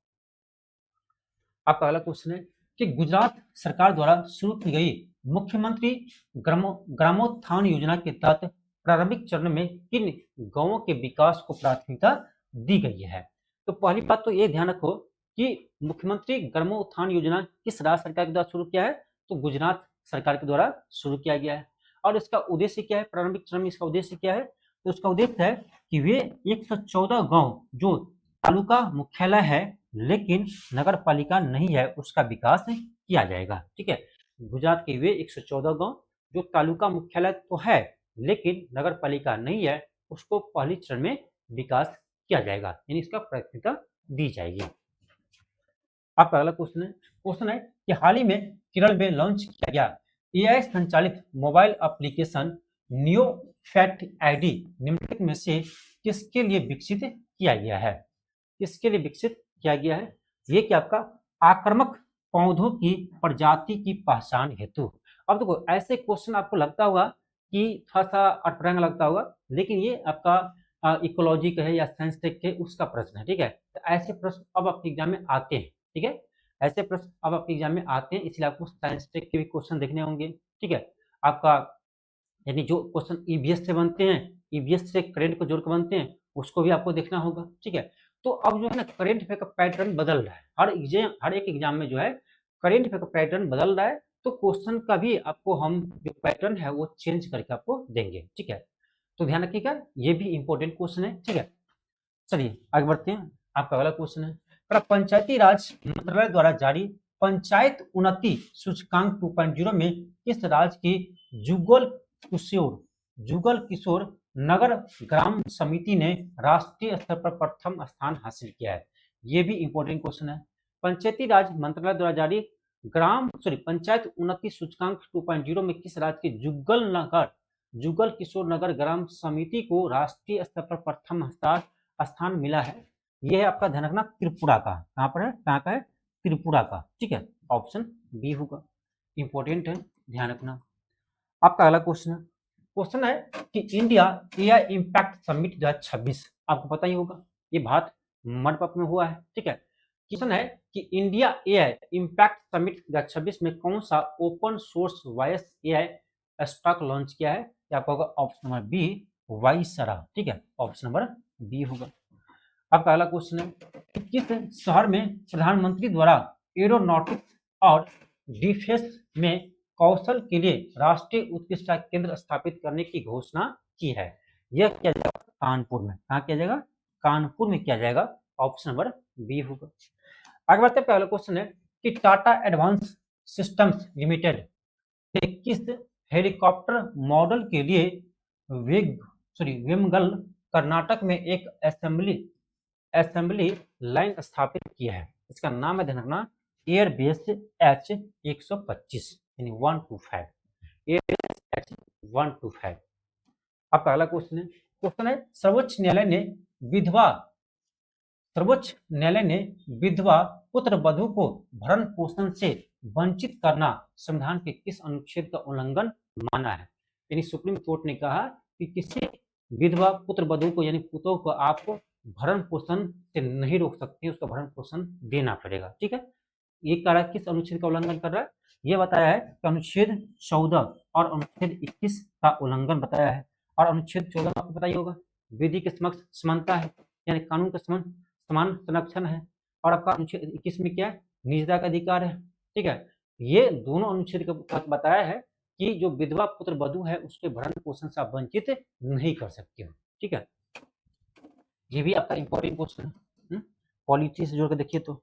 आपका अगला क्वेश्चन है कि गुजरात सरकार द्वारा शुरू की गई मुख्यमंत्री ग्रामोत्थान योजना के तहत प्रारंभिक चरण में किन गांवों के विकास को प्राथमिकता दी गई है? तो पहली बात तो ये ध्यान रखो कि मुख्यमंत्री ग्रामोत्थान योजना किस राज्य सरकार के द्वारा शुरू किया है? तो गुजरात सरकार के द्वारा शुरू किया गया है। और इसका उद्देश्य क्या है? प्रारंभिक चरण में इसका उद्देश्य क्या है? तो इसका उद्देश्य है कि वे 114 गांव जो तालुका मुख्यालय है लेकिन नगर पालिका नहीं है, उसका विकास किया जाएगा। ठीक है, गुजरात के वे 114 गांव जो तालुका मुख्यालय तो है लेकिन नगर पालिका नहीं है, उसको पहली चरण में विकास किया जाएगा, यानी इसका प्राथमिकता दी जाएगी। आपका अगला क्वेश्चन है कि हाल ही में केरल में लॉन्च किया गया एआई संचालित mobile application neo fact ID निम्नलिखित में से किसके लिए विकसित किया गया है? किसके लिए विकसित किया गया है? ये कि आपका आक्रामक पौधों की प्रजाति की पहचान हेतु। अब देखो, ऐसे क्वेश्चन आपको लगता होगा कि थोड़ा सा अटरंग लगता होगा, लेकिन ये आपका इकोलॉजी का है या साइंस टेक के उसका प्रश्न है। ठीक है, तो ऐसे प्रश्न अब आपके एग्जाम में आते हैं। ठीक है, ऐसे प्रश्न अब आपके एग्जाम में आते हैं, इसलिए आपको साइंस टेक के भी क्वेश्चन देखने होंगे। ठीक है, आपका यानी जो क्वेश्चन ईवीएस से बनते हैं, ईवीएस से करंट को जोड़कर बनते हैं, उसको भी आपको देखना होगा। ठीक है, तो अब जो है ना करंट अफेयर का पैटर्न बदल रहा है, हर एक एग्जाम में जो है करंट अफेयर का पैटर्न बदल रहा है, तो क्वेश्चन का भी आपको हम जो पैटर्न है वो चेंज करके आपको देंगे। ठीक है, तो ध्यान रखिएगा, ये भी इंपॉर्टेंट क्वेश्चन है। ठीक है, चलिए आगे बढ़ते हैं। आपका अगला क्वेश्चन है पंचायती राज मंत्रालय द्वारा जारी पंचायत उन्नति सूचकांक 2.0 में किस राज्य की जुगल किशोर नगर ग्राम समिति ने राष्ट्रीय स्तर पर प्रथम स्थान हासिल किया है? ये भी इंपॉर्टेंट क्वेश्चन है। पंचायती राज मंत्रालय द्वारा जारी पंचायत उन्नति सूचकांक 2.0 में किस राज्य के जुगल किशोर नगर ग्राम समिति को राष्ट्रीय स्तर पर प्रथम स्थान मिला है? यह है आपका ध्यान रखना त्रिपुरा का। कहां पर है, कहां का है, त्रिपुरा का। ठीक है, ऑप्शन बी होगा, इंपॉर्टेंट है, ध्यान रखना। आपका अगला क्वेश्चन है कि इंडिया एआई इंपैक्ट समिट 2026 आपको पता ही होगा, ये भारत मंडप में हुआ है। ठीक है, क्वेश्चन है कि इंडिया एआई इंपैक्ट समिट 2026 में कौन सा open source voice AI stock launch किया है? आपका होगा ऑप्शन नंबर बी, वाइसरा। ठीक है, ऑप्शन नंबर बी होगा। आपका अगला क्वेश्चन है कि किस शहर में प्रधानमंत्री द्वारा एरोनॉटिक्स और डिफेंस में कौशल के लिए राष्ट्रीय उत्कृष्टता केंद्र स्थापित करने की घोषणा की है? यह किया जाएगा कानपुर में। कहाँ किया जाएगा, कानपुर में किया जाएगा, ऑप्शन नंबर बी होगा। आगे बढ़ते हैं, पहला क्वेश्चन है कि टाटा एडवांस सिस्टम्स लिमिटेड ने किस हेलीकॉप्टर मॉडल के लिए वेमगल कर्नाटक में एक असेंबली लाइन स्थापित की है? इसका नाम है, ध्यान रखना, एयरबेस H-125 यानी 125, एयरबेस H-125। आपका अगला क्वेश्चन है सर्वोच्च न्यायालय ने विधवा पुत्र वधू को भरण पोषण से वंचित करना संविधान के किस अनुच्छेद का उल्लंघन माना है? यानी सुप्रीम कोर्ट ने कहा कि किसी विधवा पुत्र वधू को यानी पुतों को आप भरण पोषण से नहीं रोक सकते, उसका भरण पोषण देना पड़ेगा। ठीक है, ये कह रहा है किस अनुच्छेद का उल्लंघन कर रहा है? ये बताया है कि अनुच्छेद 14 और अनुच्छेद 21 का उल्लंघन बताया है। और अनुच्छेद 14 आपको पता ही होगा, विधि के समक्ष समानता है, यानी कानून का समान संरक्षण है। और आपका अनुच्छेद 21 में क्या है, निजता का अधिकार है। ठीक है, ये दोनों अनुच्छेद का बताया है कि जो विधवा पुत्र वधू है उसके भरण पोषण से आप वंचित नहीं कर सकते हो। ठीक है, ये भी आपका इंपॉर्टेंट क्वेश्चन है, पॉलिटी से जोड़कर देखिए तो।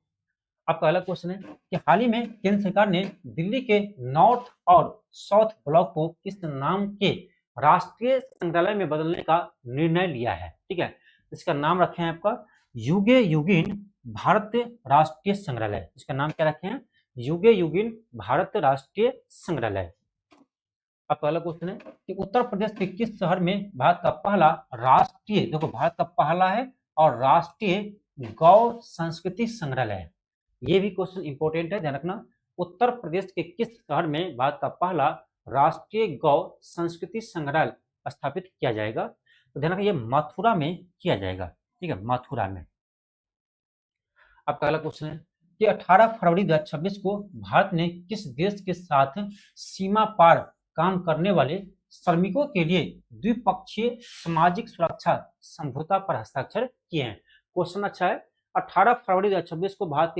आपका अगला क्वेश्चन है कि हाल ही में केंद्र सरकार ने दिल्ली के नॉर्थ और साउथ ब्लॉक को किस नाम के राष्ट्रीय संग्रहालय में बदलने का निर्णय लिया है? ठीक है, इसका नाम रखे हैं आपका युगे युगीन भारत राष्ट्रीय संग्रहालय। इसका नाम क्या रखे हैं, युगे युगीन भारत राष्ट्रीय संग्रहालय। आपका अगला क्वेश्चन है कि उत्तर प्रदेश के किस शहर में भारत का पहला राष्ट्रीय, देखो भारत का पहला है और राष्ट्रीय गौ संस्कृति संग्रहालय है? ये भी क्वेश्चन इंपॉर्टेंट है, ध्यान रखना। उत्तर प्रदेश के किस शहर में भारत का पहला राष्ट्रीय गौ संस्कृति संग्रहालय स्थापित किया जाएगा? तो ध्यान रखना, ये मथुरा में किया जाएगा। ठीक है, मथुरा में। आपका अगला क्वेश्चन है कि 18 फरवरी 2026 को भारत ने किस देश के साथ सीमा पार काम करने वाले श्रमिकों के लिए द्विपक्षीय सामाजिक सुरक्षा समझौता पर हस्ताक्षर किए हैं? क्वेश्चन अच्छा है, 18 फरवरी 2026 को भारत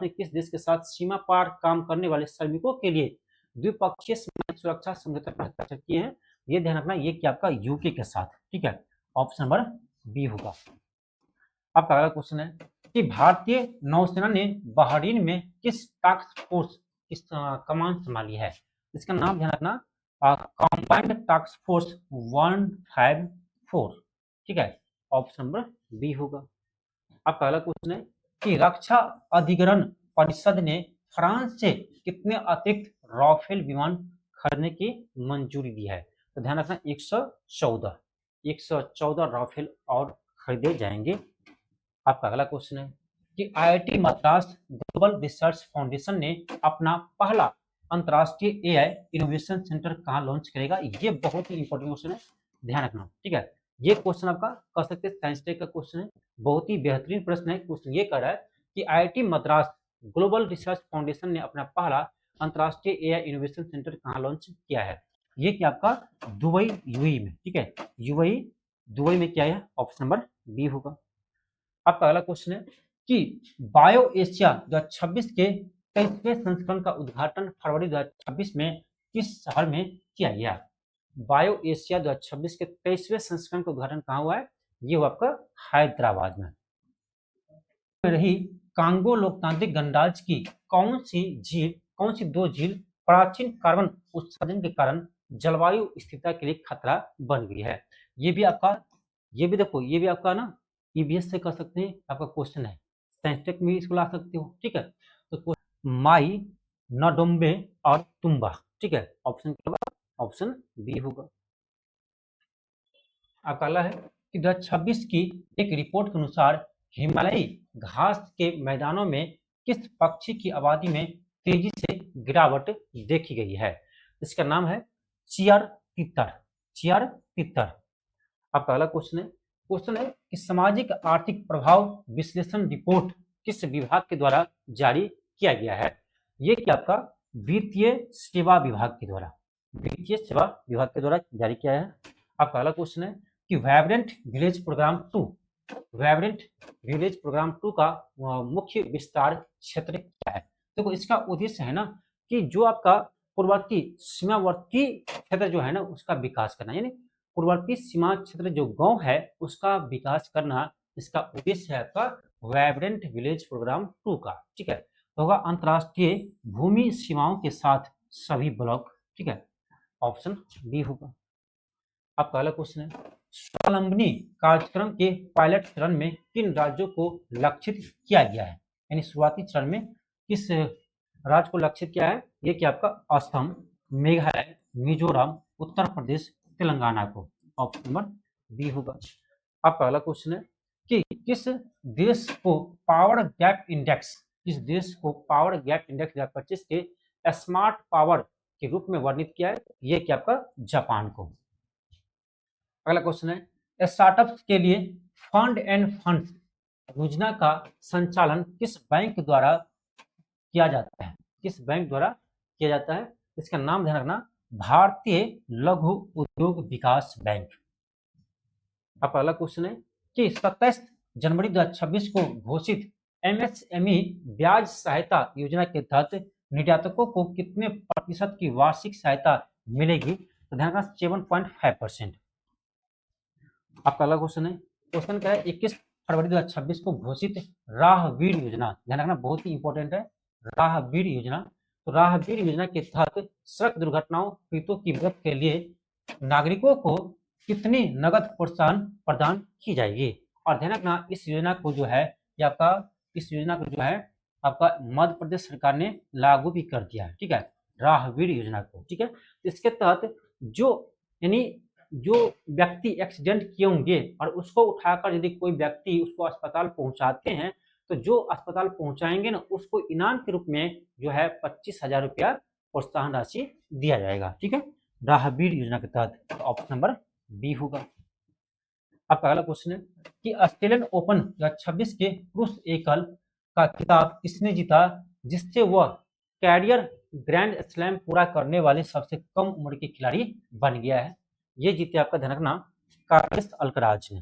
ने किस देश के साथ सीमा पार काम करने वाले श्रमिकों के लिए द्विपक्षीय सामाजिक सुरक्षा समझौता पर हस्ताक्षर किए हैं? ये ध्यान रखना, ये क्या आपका यूके के साथ। ठीक है, ऑप्शन नंबर बी होगा। आपका अगला क्वेश्चन है कि भारतीय नौसेना ने बहरीन में किस टास्क फोर्स किस कमान संभाली है? इसका नाम ध्यान रखना, कंबाइंड टास्क फोर्स 154। ठीक है, ऑप्शन नंबर बी होगा। आपका अगला क्वेश्चन है कि रक्षा अधिग्रहण परिषद ने फ्रांस से कितने अतिरिक्त राफेल विमान खरीदने की मंजूरी दी है? तो ध्यान रखना, 114 राफेल और खरीदे जाएंगे। आपका अगला क्वेश्चन है कि IIT Madras global research foundation ने अपना पहला अंतर्राष्ट्रीय एआई इनोवेशन सेंटर कहाँ लॉन्च करेगा? ये बहुत ही इंपॉर्टेंट क्वेश्चन है, ध्यान रखना। ठीक है, ये क्वेश्चन आपका कह सकते हैं साइंस टेक का क्वेश्चन है, बहुत ही बेहतरीन प्रश्न है। क्वेश्चन ये कह रहा है कि IIT Madras global research foundation ने अपना पहला अंतर्राष्ट्रीय एआई इनोवेशन सेंटर कहाँ लॉन्च किया है? ये क्या आपका दुबई यूएई में। ठीक है, दुबई में क्या है? ऑप्शन नंबर बी होगा। आपका अगला क्वेश्चन है कि बायो एशिया 2026 के 23वें संस्करण का उद्घाटन फरवरी 2026 में किस शहर में किया गया? बायो एशिया 2026 के 23वें संस्करण का उद्घाटन कहाँ हुआ है? ये हुआ आपका हैदराबाद में। रही कांगो लोकतांत्रिक गणराज्य की कौन सी दो झील प्राचीन कार्बन उत्सर्जन के कारण जलवायु स्थिरता के लिए खतरा बन गई है? ये भी आपका ना ईवीएस से कर सकते हैं, आपका क्वेश्चन है, साइंस टेक में इसको ला सकते हो। ठीक है, तो माई नडोम्बे और तुम्बा। ठीक है, ऑप्शन क्या होगा? ऑप्शन बी होगा। आपका अगला है कि 2026 की एक रिपोर्ट के अनुसार हिमालयी घास के मैदानों में किस पक्षी की आबादी में तेजी से गिरावट देखी गई है? इसका नाम है चियर तितर। चियर तितर। आपका अगला क्वेश्चन है कि सामाजिक आर्थिक प्रभाव विश्लेषण रिपोर्ट किस विभाग के द्वारा जारी किया गया है? ये क्या आपका वित्तीय सेवा विभाग के द्वारा, वित्तीय सेवा विभाग के द्वारा जारी किया है। आपका अगला क्वेश्चन है कि vibrant village programme 2, vibrant village programme 2 का मुख्य विस्तार क्षेत्र क्या है? देखो, इसका उद्देश्य है ना कि जो आपका पूर्ववर्ती सीमावर्ती क्षेत्र जो है ना उसका विकास करना, यानी पूर्ववर्ती सीमा क्षेत्र जो गांव है उसका विकास करना, इसका उद्देश्य है आपका वाइब्रेंट विलेज प्रोग्राम 2 का। ठीक है, तो होगा अंतरराष्ट्रीय भूमि सीमाओं के साथ सभी ब्लॉक। ठीक है, ऑप्शन बी होगा। आपका अगला क्वेश्चन है स्वावलंबनी कार्यक्रम के पायलट चरण में किन राज्यों को लक्षित किया गया है? यानी शुरुआती चरण में किस राज्य को लक्षित किया है? ये क्या आपका असम, मेघालय, मिजोरम, उत्तर प्रदेश, तेलंगाना को। ऑप्शन नंबर बी होगा। आपका अगला क्वेश्चन है कि किस देश को पावर गैप इंडेक्स, किस देश को पावर गैप इंडेक्स 2025 के स्मार्ट पावर के रूप में वर्णित किया है? ये क्या आपका जापान को। अगला क्वेश्चन है स्टार्टअप्स के लिए फंड एंड फंड्स योजना का संचालन किस बैंक द्वारा किया जाता है? किस बैंक द्वारा किया जाता है? इसका नाम ध्यान रखना, भारतीय लघु उद्योग विकास बैंक। आपका अगला क्वेश्चन है कि 27 जनवरी 2026 को घोषित एमएसएमई ब्याज सहायता योजना के तहत निर्यातकों को कितने प्रतिशत की वार्षिक सहायता मिलेगी? तो ध्यान रखना 7.5%। आपका अगला क्वेश्चन है, क्वेश्चन क्या है 21 फरवरी 2026 को घोषित राहवीर योजना, ध्यान रखना बहुत ही इंपॉर्टेंट है, राहवीर योजना। तो राहवीर योजना के तहत सड़क दुर्घटनाओं पीड़ितों की मदद के लिए नागरिकों को कितनी नगद प्रोत्साहन प्रदान की जाएगी? और ध्यान रखना इस योजना को जो है आपका, इस योजना को जो है आपका मध्य प्रदेश सरकार ने लागू भी कर दिया है। ठीक है, राहवीर योजना को। ठीक है, इसके तहत जो यानी जो व्यक्ति एक्सीडेंट किए होंगे और उसको उठाकर यदि कोई व्यक्ति उसको अस्पताल पहुंचाते हैं तो जो अस्पताल पहुंचाएंगे ना उसको इनाम के रूप में जो है 25,000 रुपया प्रोत्साहन राशि दिया जाएगा। ठीक है, राहवीर योजना के तहत। ऑप्शन नंबर बी होगा। आपका अगला क्वेश्चन है कि ऑस्ट्रेलियन ओपन 2026 के पुरुष एकल का खिताब किसने जीता, जिससे वह कैरियर ग्रैंड स्लैम पूरा करने वाले सबसे कम उम्र के खिलाड़ी बन गया है? ये जीते आपका ध्यान रखना कार्लोस अल्कराज ने।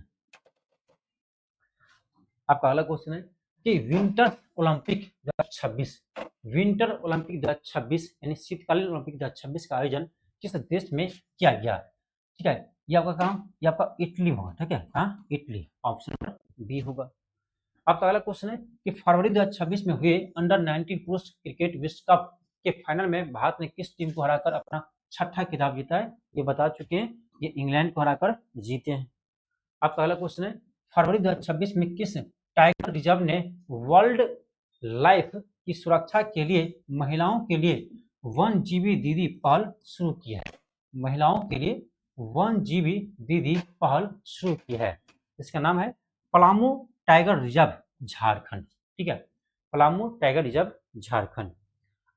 आपका अगला क्वेश्चन है कि विंटर ओलंपिक 2026, विंटर ओलंपिक 2026 यानी शीतकालीन ओलंपिक 2026 का आयोजन किस देश में किया गया? ठीक है, ये आपका काम, ये आपका इटली होगा। ठीक है, हाँ इटली। ऑप्शन नंबर बी होगा। आपका अगला क्वेश्चन है कि फरवरी 2026 में हुए अंडर 19 पुरुष क्रिकेट विश्व कप के फाइनल में भारत ने किस टीम को हराकर अपना छठा खिताब जीता है? ये बता चुके हैं, ये इंग्लैंड को हराकर जीते हैं। आपका अगला क्वेश्चन है फरवरी 2026 में किस टाइगर रिजर्व ने वर्ल्ड लाइफ की सुरक्षा के लिए महिलाओं के लिए 1 GB दीदी पहल शुरू की है? महिलाओं के लिए 1 GB दीदी पहल शुरू की है। इसका नाम है पलामू टाइगर रिजर्व झारखंड। ठीक है, पलामू टाइगर रिजर्व झारखंड।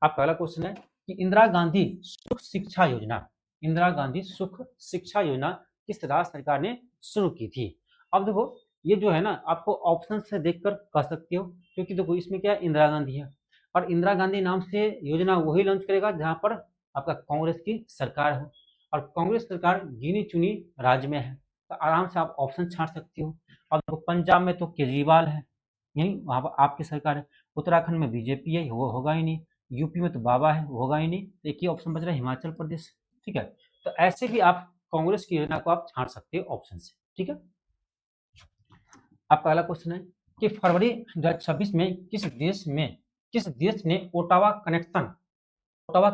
आपका अगला क्वेश्चन है कि इंदिरा गांधी सुख शिक्षा योजना, इंदिरा गांधी सुख शिक्षा योजना किस राज्य सरकार ने शुरू की थी? अब देखो ये जो है ना आपको ऑप्शन से देखकर कह सकते हो, क्योंकि देखो इसमें क्या इंदिरा गांधी है और इंदिरा गांधी नाम से योजना वही लॉन्च करेगा जहां पर आपका कांग्रेस की सरकार हो और कांग्रेस सरकार गिनी चुनी राज्य में है, तो आराम से आप ऑप्शन छांट सकते हो। अब देखो पंजाब में तो केजरीवाल है, यही वहां पर आपकी सरकार है। उत्तराखंड में बीजेपी है, वो होगा ही नहीं। यूपी में तो बाबा है, वो होगा ही नहीं। एक ही ऑप्शन बच रहा है हिमाचल प्रदेश। ठीक है, तो ऐसे भी आप कांग्रेस की योजना को आप छांट सकते हो ऑप्शन से। ठीक है, आपका अगला क्वेश्चन है कि फरवरी 2026 में किस देश ने ओटावा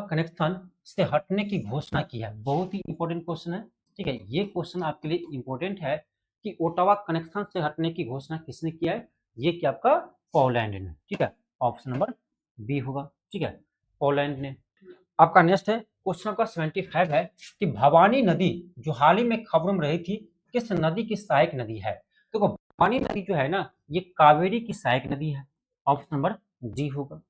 कनेक्शन से हटने की घोषणा की है? बहुत ही इंपॉर्टेंट क्वेश्चन है। ठीक है, ये क्वेश्चन आपके लिए इंपॉर्टेंट है कि ओटावा कनेक्शन से हटने की घोषणा किसने किया है? ये क्या आपका पोलैंड ने। ठीक है, ऑप्शन नंबर बी होगा। ठीक है, पोलैंड ने। आपका नेक्स्ट है क्वेश्चन आपका 75 है कि भवानी नदी जो हाल ही में खबरों में रही थी किस नदी की सहायक नदी है। तो भवानी नदी जो है ना ये कावेरी की सहायक नदी है। ऑप्शन नंबर डी होगा।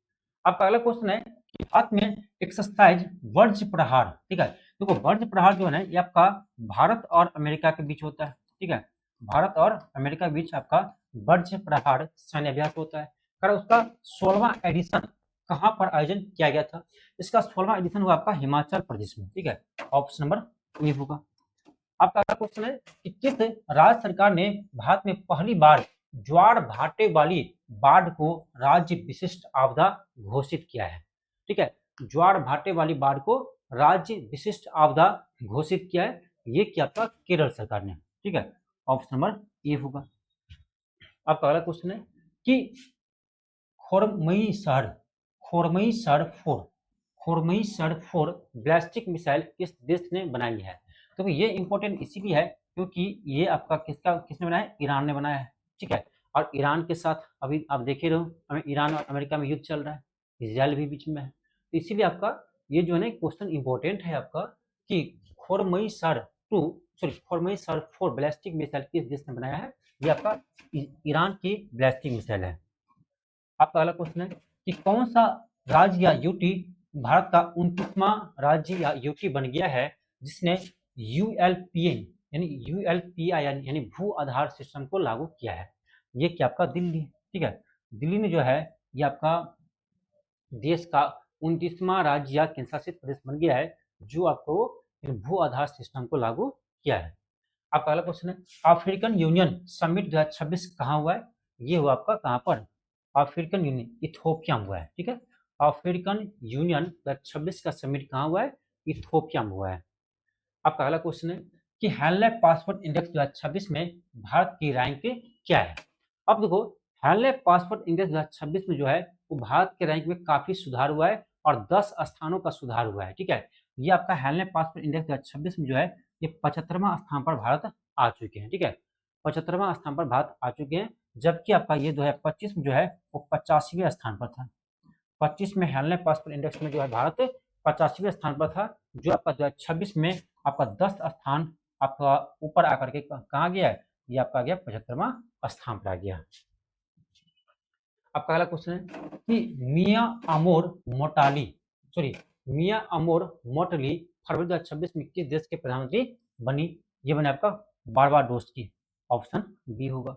आपका अगला क्वेश्चन है कि भारत में एक्सरसाइज वज्र प्रहार, ठीक है। देखो वज्र प्रहार जो है ना ये आपका भारत और अमेरिका के बीच होता है, ठीक है। भारत और अमेरिका के बीच आपका वज्र प्रहार सैन्य अभ्यास होता है। कर उसका 16वां एडिशन कहाँ पर आयोजन किया गया था। इसका 16वां एडिशन हुआ आपका हिमाचल प्रदेश में, ठीक है। ऑप्शन नंबर ए होगा। आपका अगला क्वेश्चन है कि किस राज्य सरकार ने भारत में पहली बार ज्वार भाटे वाली बाढ़ को राज्य विशिष्ट आपदा घोषित किया है, ठीक है। ज्वार भाटे वाली बाढ़ को राज्य विशिष्ट आपदा घोषित किया है, ये क्या आपका केरल सरकार ने, ठीक है। ऑप्शन नंबर ए होगा। आपका अगला क्वेश्चन है कि खोरमई सर 4 बैलिस्टिक मिसाइल किस देश ने बनाई है। तो ये इंपॉर्टेंट इसीलिए है क्योंकि ये आपका किसने बनाया है, ईरान ने बनाया है, ठीक है। और ईरान के साथ अभी आप देखे रहो हमें ईरान और अमेरिका में युद्ध चल रहा है, इसराइल भी बीच में है, तो इसीलिए आपका ये जो है ना क्वेश्चन इंपॉर्टेंट है आपका कि खोरमई सर 4 बैलिस्टिक मिसाइल किस देश ने बनाया है। ये आपका ईरान की बैलिस्टिक मिसाइल है। आपका अगला क्वेश्चन है कि कौन सा राज्य या यूटी भारत का 29वां राज्य या यूटी बन गया है जिसने यूएलपीए यानी भू आधार सिस्टम को लागू किया है। ये क्या आपका दिल्ली, ठीक है। दिल्ली में जो है ये आपका देश का 29वां राज्य या केंद्र शासित प्रदेश बन गया है जो आपको भू आधार सिस्टम को लागू किया है। आपका अगला क्वेश्चन है अफ्रीकन यूनियन समिट 2026 कहाँ हुआ है। ये हुआ आपका कहाँ पर, अफ्रीकन यूनियन इथोपिया में हुआ है, ठीक है। अफ्रीकन यूनियन 2026 का समिट कहाँ हुआ है, इथोपिया में हुआ है। आपका अगला क्वेश्चन है कि हैनले पासपोर्ट इंडेक्स 2026 में भारत की रैंक क्या है। अब देखो हैनले पासपोर्ट इंडेक्स 2026 में जो है वो भारत के रैंक में काफी सुधार हुआ है और 10 स्थानों का सुधार हुआ है, ठीक है। ये आपका हैनले पासपोर्ट इंडेक्स 2026 में जो है ये 75वां स्थान पर भारत आ चुके हैं, ठीक है। 75वां स्थान पर भारत आ चुके हैं, जबकि आपका ये 2025 में जो है वो 85वें स्थान पर था। 25 में हैनले पासपोर्ट इंडेक्स में जो है भारत 85वें स्थान पर था, जो आपका 2026 में आपका 10 स्थान आपका ऊपर आकर के कहाँ गया है, ये आपका गया 75वां स्थान पर आ गया। आपका अगला क्वेश्चन है कि मियां अमोर मोटली फरवरी 2026 में किस देश के प्रधानमंत्री बनी। ये बने आपका बारबाडोस की। ऑप्शन बी होगा।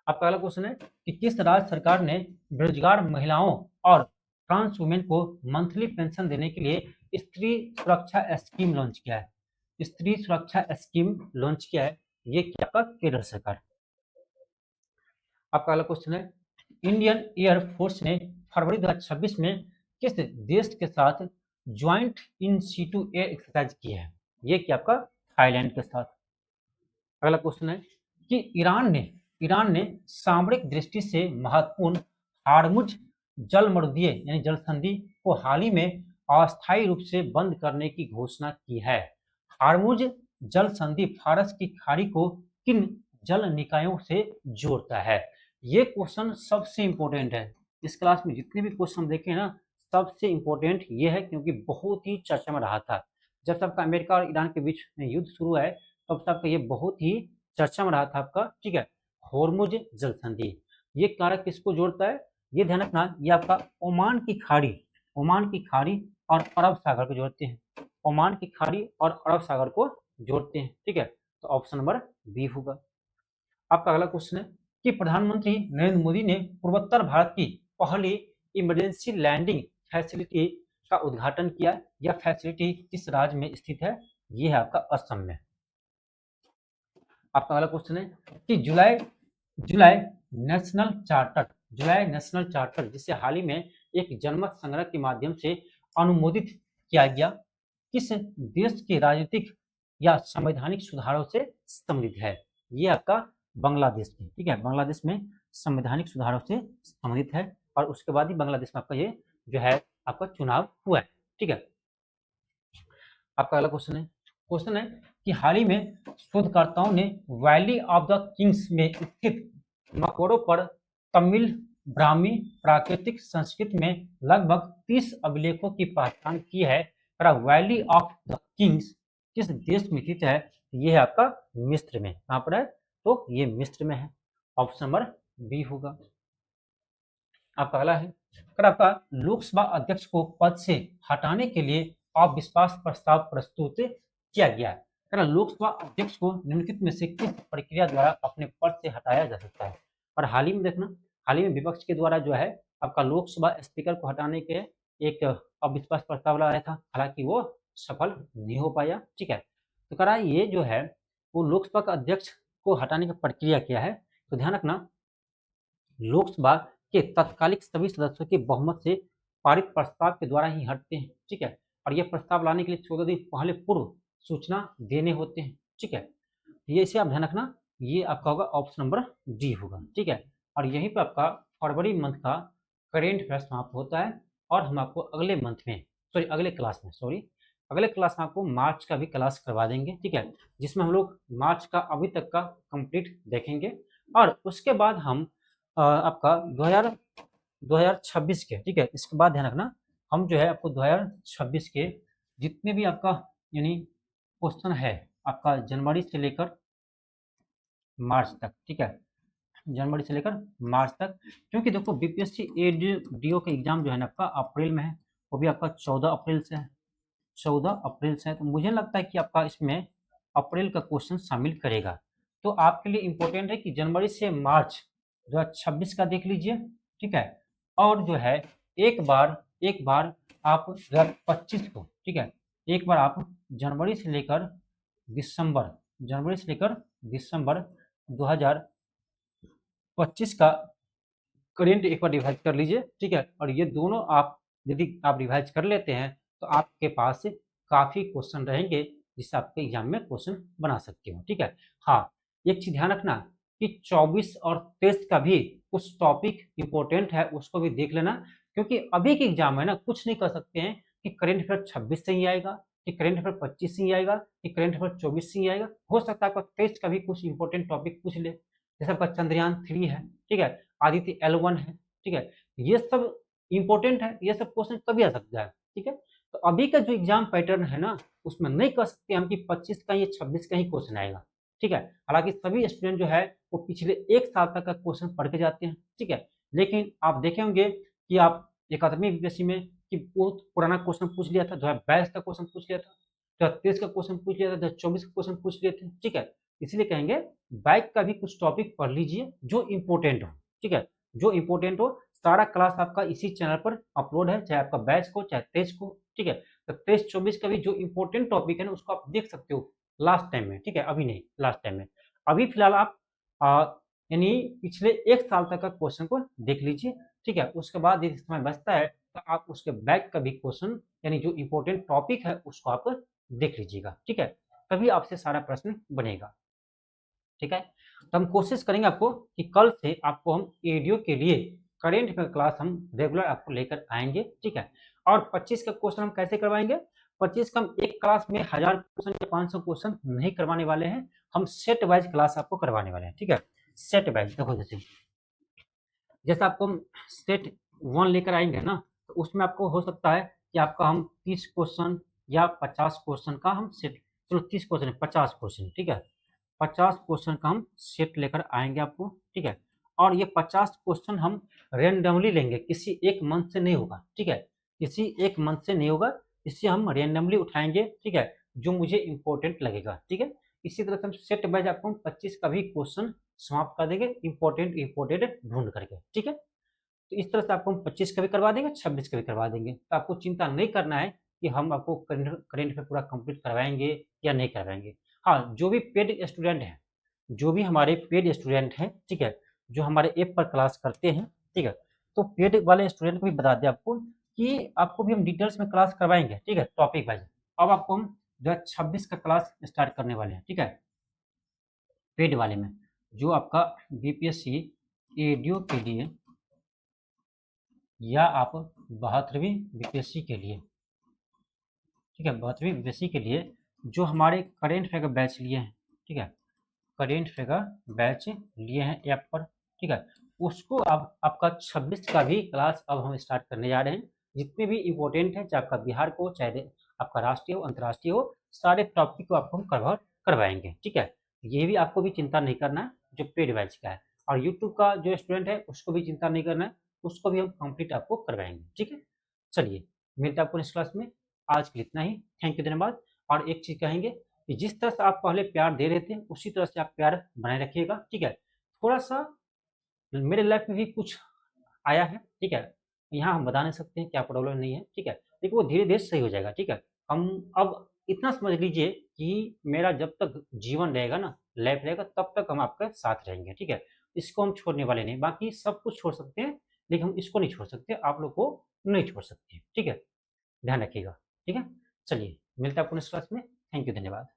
आपका अगला क्वेश्चन है कि किस राज्य सरकार ने बेरोजगार महिलाओं और ट्रांस वुमेन को मंथली पेंशन देने के लिए स्त्री सुरक्षा स्कीम लॉन्च किया है। स्त्री सुरक्षा स्कीम लॉन्च किया है, ये क्या आपका केरल सरकार। आपका अगला क्वेश्चन है इंडियन एयर फोर्स ने फरवरी 2026 में किस देश के साथ joint in situ air exercise की है। ये क्या आपका थाईलैंड के साथ। अगला क्वेश्चन है कि ईरान ने सामरिक दृष्टि से महत्वपूर्ण हार्मुज जलमर्दीय यानी जल संधि को हाल ही में अस्थायी रूप से बंद करने की घोषणा की है। हार्मुज जल संधि फारस की खाड़ी को किन जल निकायों से जोड़ता है। ये क्वेश्चन सबसे इंपॉर्टेंट है। इस क्लास में जितने भी क्वेश्चन देखे ना सबसे इंपॉर्टेंट ये है क्योंकि बहुत ही चर्चा में रहा था। जब से आपका अमेरिका और ईरान के बीच में युद्ध शुरू है तब से आपका ये बहुत ही चर्चा में रहा था आपका, ठीक है। होर्मुज जल संधि ये कारक किसको जोड़ता है, ये ध्यान रखना, ये आपका ओमान की खाड़ी और अरब सागर को जोड़ते हैं। ओमान की खाड़ी और अरब सागर को जोड़ते हैं, ठीक है। तो ऑप्शन नंबर बी होगा। आपका अगला क्वेश्चन है कि प्रधानमंत्री नरेंद्र मोदी ने पूर्वोत्तर भारत की पहली इमरजेंसी लैंडिंग फैसिलिटी का उद्घाटन किया। यह फैसिलिटी किस राज्य में स्थित है, यह है आपका असम में। आपका अगला क्वेश्चन है कि जुलाई नेशनल चार्टर जिसे हाल ही में एक जनमत संग्रह के माध्यम से अनुमोदित किया गया किस देश के राजनीतिक या संवैधानिक सुधारों से संबंधित है। ये आपका बांग्लादेश में, ठीक है। बांग्लादेश में संवैधानिक सुधारों से संबंधित है और उसके बाद ही बांग्लादेश में आपका ये जो है आपका चुनाव हुआ है, ठीक है। आपका अगला क्वेश्चन है कि हाल ही में शोधकर्ताओं ने वैली ऑफ द किंग्स में स्थित मकबरों पर तमिल ब्राह्मी प्राकृतिक संस्कृत में लगभग 30 अभिलेखों की पहचान की है। वैली ऑफ द किंग्स किस देश में स्थित है? ये है आपका मिस्र में। कहाँ पर है? तो ये मिस्र में है। ऑप्शन नंबर बी होगा। आपका अगला है, आपका लोकसभा अध्यक्ष को पद से हटाने के लिए अविश्वास प्रस्ताव प्रस्तुत किया गया है। लोकसभा अध्यक्ष को निम्नलिखित में से किस प्रक्रिया द्वारा अपने पद से हटाया जा सकता है? और हाल ही में देखना, हाल ही में विपक्ष के द्वारा जो है आपका लोकसभा स्पीकर को हटाने के एक अविश्वास प्रस्ताव लाया था, हालांकि वो सफल नहीं हो पाया। ठीक है, तो करा ये जो है वो लोकसभा का अध्यक्ष को हटाने की प्रक्रिया क्या है? तो ध्यान रखना, लोकसभा के तत्कालिक सभी सदस्यों के बहुमत से पारित प्रस्ताव के द्वारा ही हटते हैं। ठीक है, और ये प्रस्ताव लाने के लिए 14 दिन पहले पूर्व सूचना देने होते हैं। ठीक है, ये इसे आप ध्यान रखना, ये आपका होगा ऑप्शन नंबर डी होगा। ठीक है, और यहीं पर आपका फरवरी मंथ का करेंट अफेयर समाप्त होता है और हम आपको अगले मंथ में अगले क्लास में आपको मार्च का भी क्लास करवा देंगे। ठीक है, जिसमें हम लोग मार्च का अभी तक का कंप्लीट देखेंगे और उसके बाद हम आपका 2026 के, ठीक है, इसके बाद ध्यान रखना हम जो है आपको 2026 के जितने भी आपका यानी क्वेश्चन है आपका जनवरी से लेकर मार्च तक, ठीक है, जनवरी से लेकर मार्च तक, क्योंकि देखो बीपीएससी एडीओ का एग्जाम जो है ना आपका अप्रैल में है, वो भी आपका 14 अप्रैल से है, 14 अप्रैल से है। तो मुझे लगता है कि आपका इसमें अप्रैल का क्वेश्चन शामिल करेगा। तो आपके लिए इंपॉर्टेंट है कि जनवरी से मार्च 2026 का देख लीजिए। ठीक है, और जो है एक बार आप 2025 को, ठीक है, एक बार आप जनवरी से लेकर दिसंबर 2025 का करेंट एक बार रिवाइज कर लीजिए। ठीक है, और ये दोनों आप यदि आप रिवाइज कर लेते हैं तो आपके पास काफ़ी क्वेश्चन रहेंगे जिससे आपके एग्जाम में क्वेश्चन बना सकते हो। ठीक है, हाँ, एक चीज़ ध्यान रखना कि 24 और 23 का भी कुछ टॉपिक इंपॉर्टेंट है, उसको भी देख लेना, क्योंकि अभी के एग्जाम में ना कुछ नहीं कर सकते हैं कि करेंट अफेयर 26 से ही आएगा, कि करेंट अफेयर 25 से ही आएगा, कि करेंट अफेयर 24 से ही आएगा। हो सकता है आपका 23 का भी कुछ इंपॉर्टेंट टॉपिक पूछ ले, जैसे आपका चंद्रयान 3 है, ठीक है, आदित्य L1 है, ठीक है, ये सब इंपॉर्टेंट है, ये सब क्वेश्चन कभी आ सकता है। ठीक है, तो अभी का जो एग्जाम पैटर्न है ना उसमें नहीं कर सकते हम कि 25 का या 26 का ही क्वेश्चन आएगा। ठीक है, हालांकि सभी स्टूडेंट जो है वो पिछले एक साल तक का क्वेश्चन पढ़ के जाते हैं। ठीक है, लेकिन आप देखे होंगे कि आप 11वीं बीपीएससी में कि बहुत पुराना क्वेश्चन पूछ लिया था, 2022 का क्वेश्चन पूछ लिया था, 2023 का क्वेश्चन पूछ लिया था, 2024 का क्वेश्चन पूछ लिए थे। ठीक है, इसलिए कहेंगे बैक का भी कुछ टॉपिक पढ़ लीजिए जो इंपॉर्टेंट हो। ठीक है, जो इंपॉर्टेंट हो, सारा क्लास आपका इसी चैनल पर अपलोड है, चाहे आपका बैच को चाहे टेस्ट को। ठीक है, तो 23-24 का भी जो इंपॉर्टेंट टॉपिक है ना उसको आप देख सकते हो लास्ट टाइम में। ठीक है, अभी नहीं, लास्ट टाइम में। अभी फिलहाल आप यानी पिछले एक साल तक का क्वेश्चन को देख लीजिए। ठीक है, उसके बाद यदि समय बचता है तो आप उसके बैक का भी क्वेश्चन यानी जो इंपॉर्टेंट टॉपिक है उसको आप देख लीजिएगा। ठीक है, तभी आपसे सारा प्रश्न बनेगा। ठीक है, तो हम कोशिश करेंगे आपको कि कल से आपको हम एडीओ के लिए करेंट अफेयर क्लास हम रेगुलर आपको लेकर आएंगे। ठीक है, और 25 का क्वेश्चन हम कैसे करवाएंगे? 25 का हम एक क्लास में 1000 क्वेश्चन या 500 क्वेश्चन नहीं करवाने वाले हैं, हम सेट वाइज क्लास आपको करवाने वाले हैं। ठीक है, सेट वाइज। देखो जैसे आपको हम सेट 1 लेकर आएंगे ना तो उसमें आपको हो सकता है कि आपका हम 30 क्वेश्चन या 50 क्वेश्चन का हम सेट, चलो 30 क्वेश्चन 50 क्वेश्चन, ठीक है, 50 क्वेश्चन का हम सेट लेकर आएंगे आपको। ठीक है, और ये 50 क्वेश्चन हम रेंडमली लेंगे, किसी एक मंथ से नहीं होगा। ठीक है, किसी एक मंथ से नहीं होगा, इससे हम रेंडमली उठाएंगे। ठीक है, जो मुझे इंपॉर्टेंट लगेगा। ठीक है, इसी तरह से हम सेट वाइज आपको 25 का भी क्वेश्चन समाप्त कर देंगे इंपॉर्टेंट ढूंढ करके। ठीक है, तो इस तरह से आपको हम 25 का भी करवा देंगे, 26 का भी करवा देंगे। तो आपको चिंता नहीं करना है कि हम आपको करेंट पे पूरा कंप्लीट करवाएंगे या नहीं करवाएंगे। हाँ, जो भी पेड स्टूडेंट हैं, जो भी हमारे पेड स्टूडेंट हैं, ठीक है, जो हमारे ऐप पर क्लास करते हैं, ठीक है, तो पेड वाले स्टूडेंट को भी बता दें आपको कि आपको भी हम डिटेल्स में क्लास करवाएंगे। ठीक है, टॉपिक वाइज। अब आपको हम 2026 का क्लास स्टार्ट करने वाले हैं। ठीक है, पेड वाले में जो आपका बीपीएससी एडीओ के लिए या आप 72वीं बीपीएससी के लिए, ठीक है, 72वीं बीपीएससी के लिए जो हमारे करेंट अफेयर का बैच लिए हैं, ठीक है, करेंट अफेयर का बैच लिए हैं ऐप पर, ठीक है, उसको अब आपका 26 का भी क्लास अब हम स्टार्ट करने जा रहे हैं। जितने भी इम्पोर्टेंट है, चाहे आपका बिहार को, चाहे आपका राष्ट्रीय हो, अंतर्राष्ट्रीय हो, सारे टॉपिक को आपको हम कवर करवाएंगे। ठीक है, ये भी आपको भी चिंता नहीं करना है जो पेड बैच का है, और यूट्यूब का जो स्टूडेंट है उसको भी चिंता नहीं करना है, उसको भी हम कंप्लीट आपको करवाएंगे। ठीक है, चलिए मिलते हैं आपको नेक्स्ट क्लास में। आज के लिए इतना ही, थैंक यू, धन्यवाद। और एक चीज़ कहेंगे कि जिस तरह से आप पहले प्यार दे रहे थे उसी तरह से आप प्यार बनाए रखिएगा। ठीक है, थोड़ा सा मेरे लाइफ में भी कुछ आया है, ठीक है, यहाँ हम बता नहीं सकते हैं क्या प्रॉब्लम नहीं है, ठीक है, लेकिन वो धीरे धीरे सही हो जाएगा। ठीक है, हम अब इतना समझ लीजिए कि मेरा जब तक जीवन रहेगा ना, लाइफ रहेगा, तब तक हम आपके साथ रहेंगे। ठीक है, इसको हम छोड़ने वाले नहीं, बाकी सब कुछ छोड़ सकते हैं लेकिन हम इसको नहीं छोड़ सकते, आप लोग को नहीं छोड़ सकते। ठीक है, ध्यान रखिएगा। ठीक है, चलिए मिलते हैं आपको नेक्स्ट क्लास में। थैंक यू, धन्यवाद।